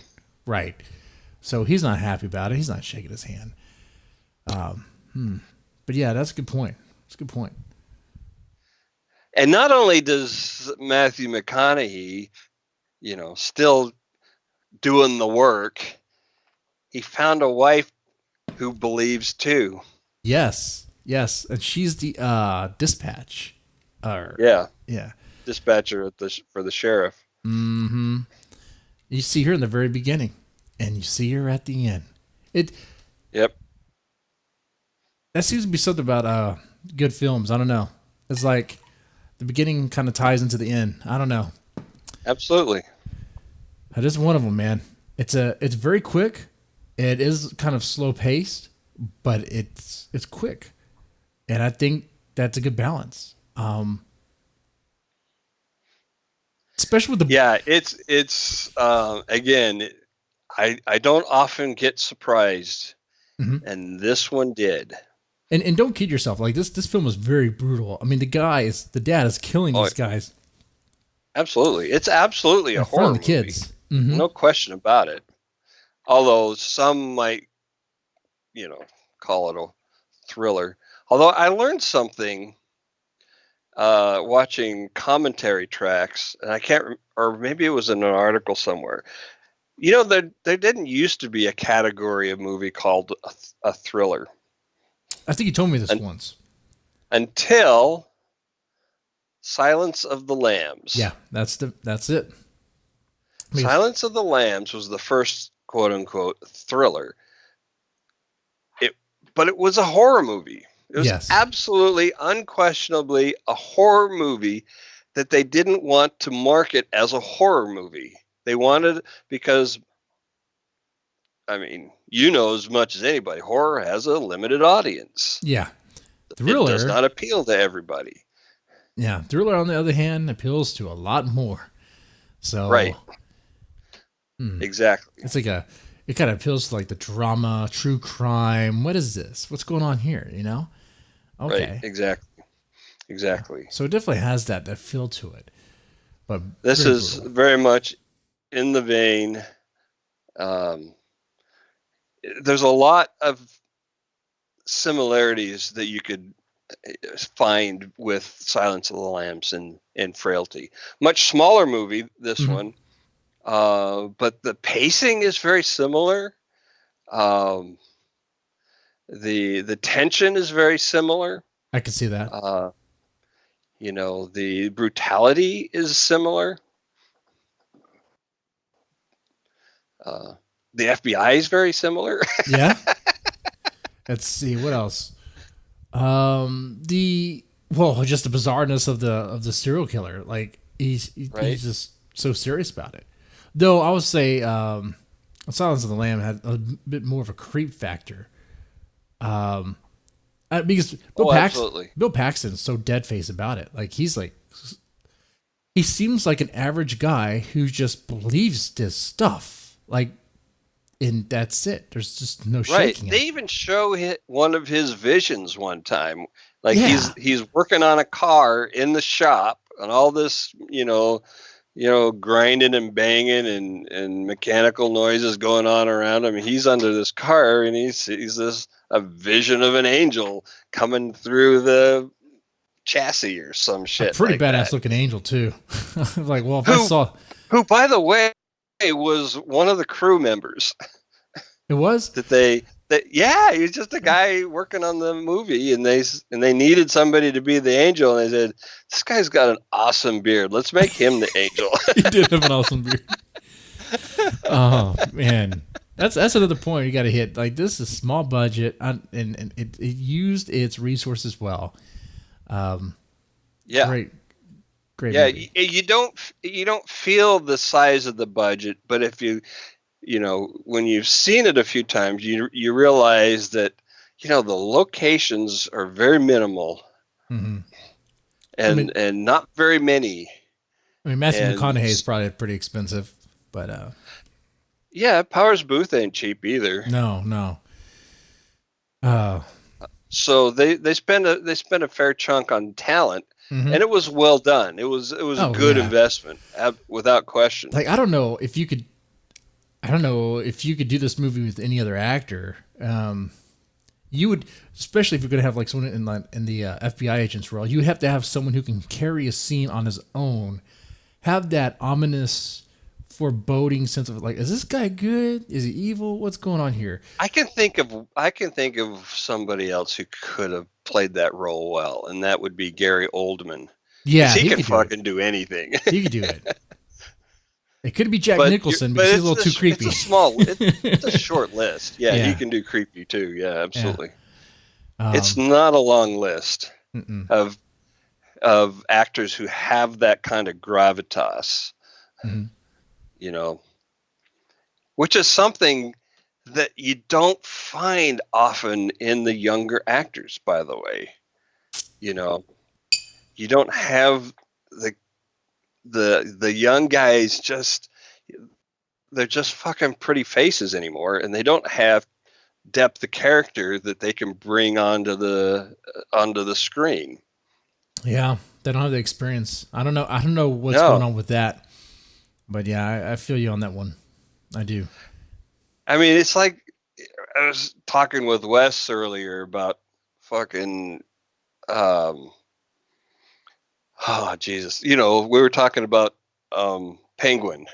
So he's not happy about it. He's not shaking his hand. But yeah, that's a good point. And not only does Matthew McConaughey, still doing the work, he found a wife who believes too. Yes, and she's the dispatch. Yeah, dispatcher for the sheriff. Mm-hmm. You see her in the very beginning, and you see her at the end. Yep. That seems to be something about good films. I don't know. It's like the beginning kind of ties into the end. I don't know. Absolutely. That is one of them, man. It's very quick. It is kind of slow paced, but it's quick, and I think that's a good balance. Especially with the it's again, I don't often get surprised, and this one did. And don't kid yourself. Like this film was very brutal. I mean, the dad is killing these guys. Absolutely, it's absolutely a horror movie. Kids. No question about it. Although some might, call it a thriller. Although I learned something watching commentary tracks, and I can't, or maybe it was in an article somewhere. There didn't used to be a category of movie called a thriller. I think you told me this once. Until Silence of the Lambs. Yeah, that's it. Silence of the Lambs was the first quote unquote thriller. But it was a horror movie. It was absolutely, unquestionably a horror movie that they didn't want to market as a horror movie. They wanted, because, I mean, as much as anybody, horror has a limited audience. Yeah. Thriller it does not appeal to everybody. Yeah. Thriller, on the other hand, appeals to a lot more. So. Right. Exactly. It's like it kind of appeals to like the drama, true crime. What is this? What's going on here? Okay. Right. Exactly. So it definitely has that feel to it. But this is brutal. Very much in the vein. There's a lot of similarities that you could find with Silence of the Lambs and Frailty. Much smaller movie, this one. But the pacing is very similar. The tension is very similar. I can see that. The brutality is similar. The FBI is very similar. Yeah. Let's see what else. Just the bizarreness of the serial killer. Like he's just so serious about it. Though I would say Silence of the Lamb had a bit more of a creep factor. Because Bill Paxton's so dead-faced about it. Like he seems like an average guy who just believes this stuff. Like, and that's it. There's just no shaking. They even show one of his visions one time. Like he's working on a car in the shop, and all this, grinding and banging and mechanical noises going on around him. He's under this car and he sees a vision of an angel coming through the chassis or some shit. A pretty like badass that. looking angel too. Like, well, if I saw who, by the way, was one of the crew members. It was yeah, he was just a guy working on the movie, and they needed somebody to be the angel, and they said, "This guy's got an awesome beard. Let's make him the angel." He did have an awesome beard. Oh man, that's another point you got to hit. Like, this is small budget, and it used its resources well. Yeah, great. Yeah, movie. you don't feel the size of the budget, but if when you've seen it a few times, you realize that the locations are very minimal, Mm-hmm. and not very many. I mean, Matthew McConaughey is probably pretty expensive, but yeah, Powers Booth ain't cheap either. No. So they spend a fair chunk on talent, mm-hmm. and it was well done. It was a good investment, without question. Like, I don't know if you could do this movie with any other actor. You would, especially if you're going to have like someone in the FBI agent's role, you would have to have someone who can carry a scene on his own, have that ominous, foreboding sense of like, is this guy good? Is he evil? What's going on here? I can think of somebody else who could have played that role well, and that would be Gary Oldman. Yeah, he can fucking do anything. He could do it. It could be Jack Nicholson because he's a little too creepy. It's a short list. Yeah, he can do creepy too. Yeah, absolutely. Yeah. It's not a long list of actors who have that kind of gravitas. Mm-hmm. Which is something that you don't find often in the younger actors, by the way. You don't have the young guys they're just fucking pretty faces anymore, and they don't have depth of character that they can bring onto the screen. Yeah, they don't have the experience. I don't know what's going on with that, but yeah, I feel you on that one. I do. I mean, it's like I was talking with Wes earlier about fucking oh Jesus! We were talking about Penguin.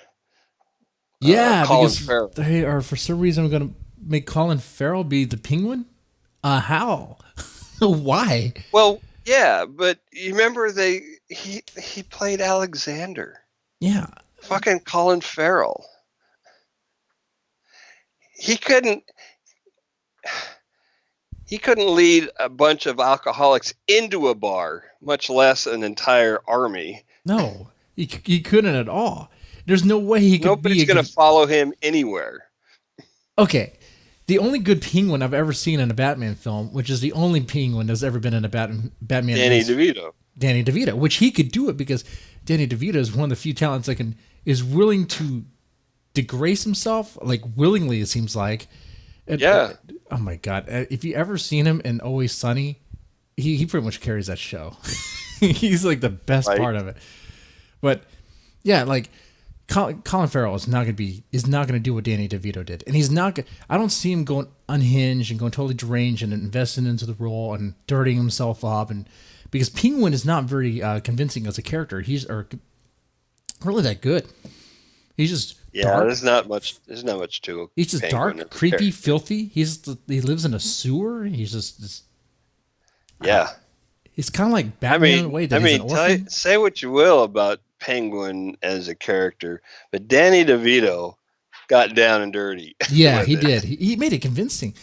Yeah, Colin because Farrell. They are, for some reason, going to make Colin Farrell be the Penguin. How? Why? Well, yeah, but you remember he played Alexander. Yeah. Fucking Colin Farrell. He couldn't lead a bunch of alcoholics into a bar, much less an entire army. No, he couldn't at all. There's no way he could. Nobody's going to follow him anywhere. Okay, the only good Penguin I've ever seen in a Batman film, which is the only Penguin that's ever been in a Batman. Danny DeVito. Danny DeVito, which he could do it because Danny DeVito is one of the few talents that is willing to degrace himself, like willingly, it seems like. Oh my God! If you ever seen him in Always Sunny, he pretty much carries that show. He's like the best part of it. But yeah, like Colin Farrell is not going to do what Danny DeVito did, and he's not. I don't see him going unhinged and going totally deranged and investing into the role and dirtying himself up, and because Penguin is not very convincing as a character. He's really that good. He's just dark. There's not much to it. He's just dark, creepy, filthy. He lives in a sewer. He's just It's kind of like Batman in a way that he's an orphan. Say what you will about Penguin as a character, but Danny DeVito got down and dirty. Yeah, he did. He made it convincing.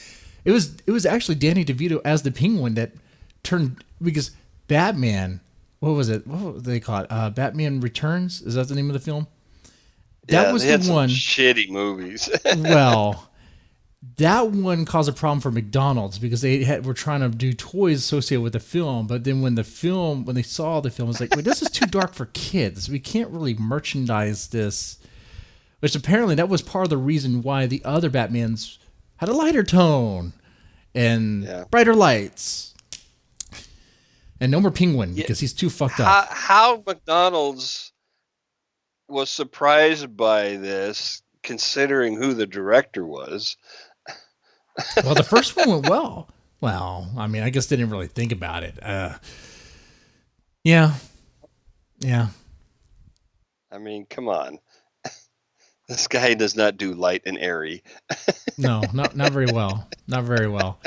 It was actually Danny DeVito as the Penguin that turned, because Batman. What was it? What did they call it? Batman Returns. Is that the name of the film? That was they had the one. Some shitty movies. Well, that one caused a problem for McDonald's because they were trying to do toys associated with the film, but then when they saw the film, it was like, wait, this is too dark for kids. We can't really merchandise this. Which apparently that was part of the reason why the other Batmans had a lighter tone and brighter lights. And no more Penguin because he's too fucked up. How McDonald's was surprised by this, considering who the director was. Well, the first one went well. Well, I mean, I guess they didn't really think about it. Yeah, yeah. I mean, come on. This guy does not do light and airy. No, not very well. Not very well.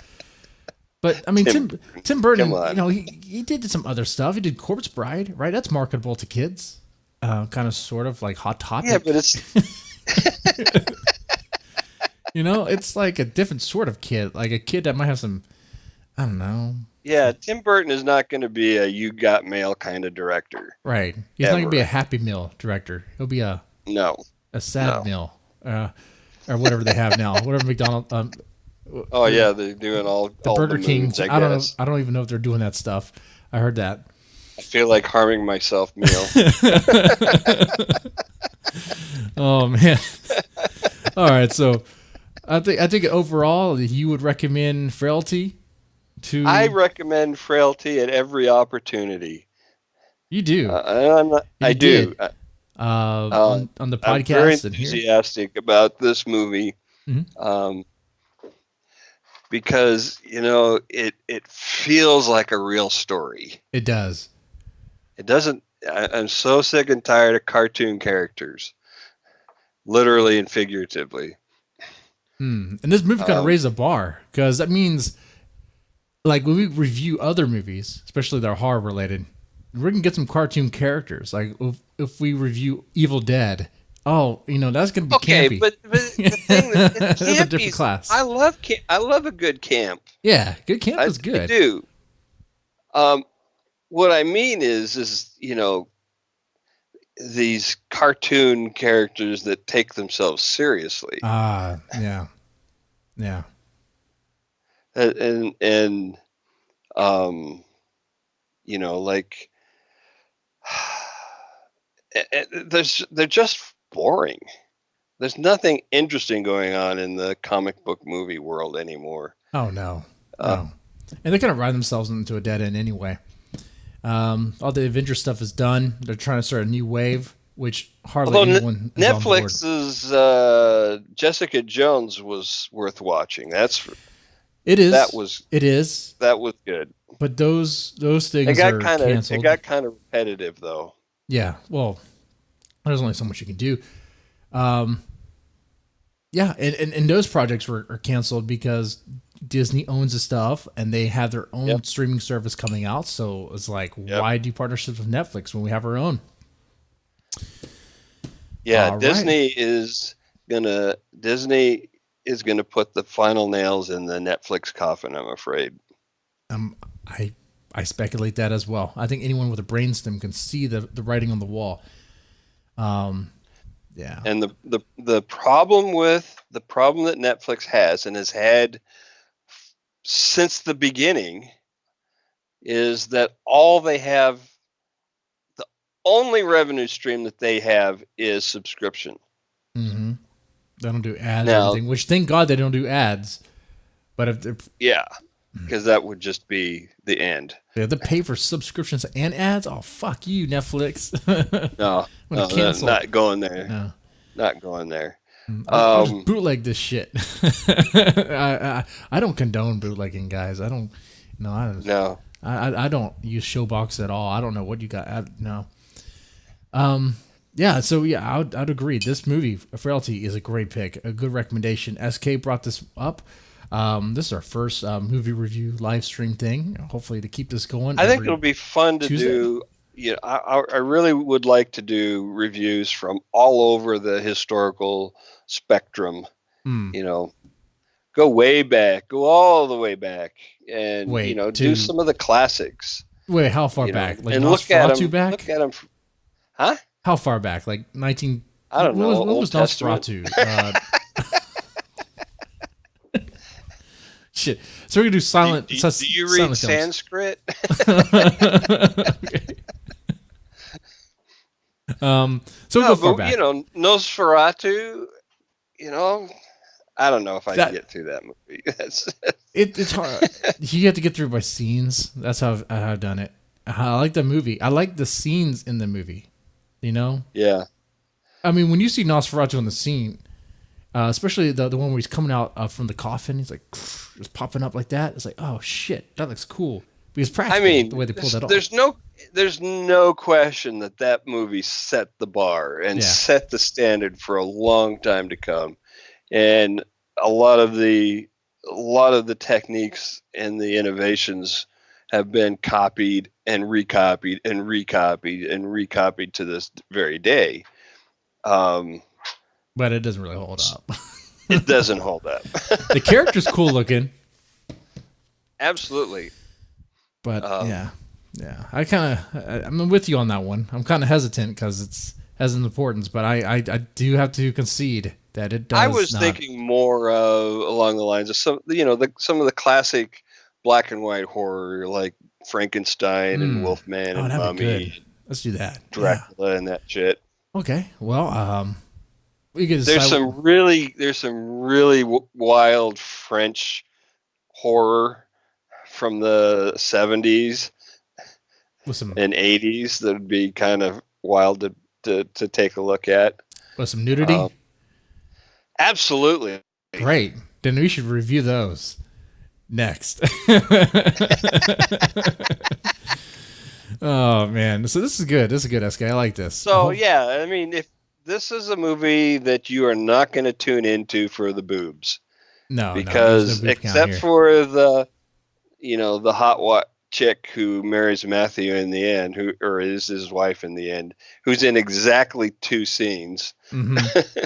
But I mean, Tim Tim Burton, come on. you know, he did some other stuff. He did Corpse Bride, right? That's marketable to kids. Kind of, sort of like Hot Topic. Yeah, but it's You know, it's like a different sort of kid, like a kid that might have some, I don't know. yeah. Tim Burton is not going to be a "you got mail" kind of director. Right. He's not gonna be a Happy Meal director. He'll be a No. sad meal, or whatever they have now. Whatever McDonald's. Oh yeah, they're doing all Burger the King. moves, I don't know. I don't even know if they're doing that stuff. I heard that. I feel like harming myself meal. Oh man. All right, so I think overall you would recommend Frailty to. I recommend Frailty at every opportunity. You do. I do. On the podcast. I'm very enthusiastic about this movie. Mm-hmm. Because it feels like a real story. It does. It doesn't. I'm so sick and tired of cartoon characters, literally and figuratively. And this movie kind of raised the bar, because that means, like, when we review other movies, especially that are horror related, we're gonna get some cartoon characters. Like if we review Evil Dead. Oh, that's gonna be campy. But the thing that's a different class. I love a good camp. Yeah, good camp is good. I do. What I mean is these cartoon characters that take themselves seriously. Yeah. And like they're just boring. There's nothing interesting going on in the comic book movie world anymore. Oh no. And they kind of ride themselves into a dead end anyway. All the Avengers stuff is done. They're trying to start a new wave, which hardly anyone is Netflix's Jessica Jones was worth watching. It is. That was good. But those things are canceled. It got kind of repetitive though. Yeah. Well, there's only so much you can do. Yeah, and those projects are canceled because Disney owns the stuff and they have their own streaming service coming out. So it's like, why do partnerships with Netflix when we have our own? Yeah, Disney is gonna put the final nails in the Netflix coffin, I'm afraid. I speculate that as well. I think anyone with a brainstem can see the writing on the wall. Yeah. And the problem that Netflix has and has had since the beginning is that the only revenue stream that they have is subscription. Mm-hmm. They don't do ads or anything, which thank God they don't do ads. But because that would just be the end. They have to pay for subscriptions and ads. Oh, fuck you, Netflix. No, not going there. No. Not going there. I'll just bootleg this shit. I don't condone bootlegging, guys. I don't. No. I don't use Showbox at all. I don't know what you got. No. Yeah. So yeah, I'd agree. This movie, Frailty, is a great pick. A good recommendation. SK brought this up. This is our first movie review live stream thing. Hopefully to keep this going. I think it'll be fun to do. Yeah, I really would like to do reviews from all over the historical spectrum. Go way back, go all the way back, and do some of the classics. Wait, how far back? Like and look at them back? Look at them. Huh? How far back? Like 19? I don't know. What was Nosferatu? Shit. So we're gonna do silent. Do you read Sanskrit? Okay. So we'll go far back. Nosferatu. I don't know if I can get through that movie. It's hard. You have to get through by scenes. That's how I've done it. I like the movie. I like the scenes in the movie. Yeah. I mean, when you see Nosferatu in the scene, especially the one where he's coming out from the coffin, he's like just popping up like that. It's like, oh shit, that looks cool. Because practical, I mean, the way they pulled that off. There's no question that movie set the bar and set the standard for a long time to come. And a lot of the techniques and the innovations have been copied and recopied and recopied and recopied to this very day. But it doesn't really hold up. It doesn't hold up. The character's cool looking. Absolutely. But yeah, I'm with you on that one. I'm kind of hesitant because it has an importance, but I do have to concede that it does. I was thinking more along the lines of some of the classic black and white horror like Frankenstein and Wolfman and Mummy. Let's do that. Dracula and that shit. Okay, well, we can there's some really wild French horror from the 70s and 80s that would be kind of wild to take a look at. With some nudity? Absolutely. Great. Then we should review those next. Oh, man. So this is good. This is good, SK. I like this. So, yeah, I mean, if this is a movie that you are not going to tune into for the boobs. No, because except for the hot chick who marries Matthew in the end, or is his wife in the end, who's in exactly 2 scenes. Mm-hmm.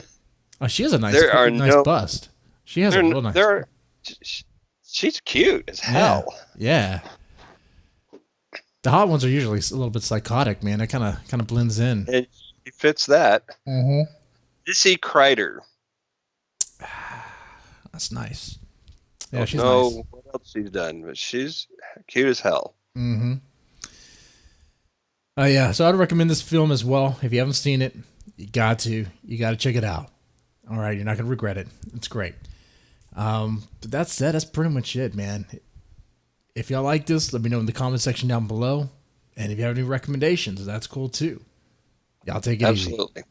Oh, she has a nice bust. She has a real nice. She's cute as hell. Yeah. The hot ones are usually a little bit psychotic, man. It kind of blends in. And she fits that. Mm-hmm. Missy Kreider. That's nice. Yeah, she's nice. Nice. What else she's done, but she's cute as hell. Mm-hmm. Yeah, so I'd recommend this film as well. If you haven't seen it, you got to check it out. All right, you're not gonna regret it. It's great. But that's pretty much it, man. If y'all like this, let me know in the comment section down below. And if you have any recommendations, that's cool too. Y'all take it easy. Absolutely.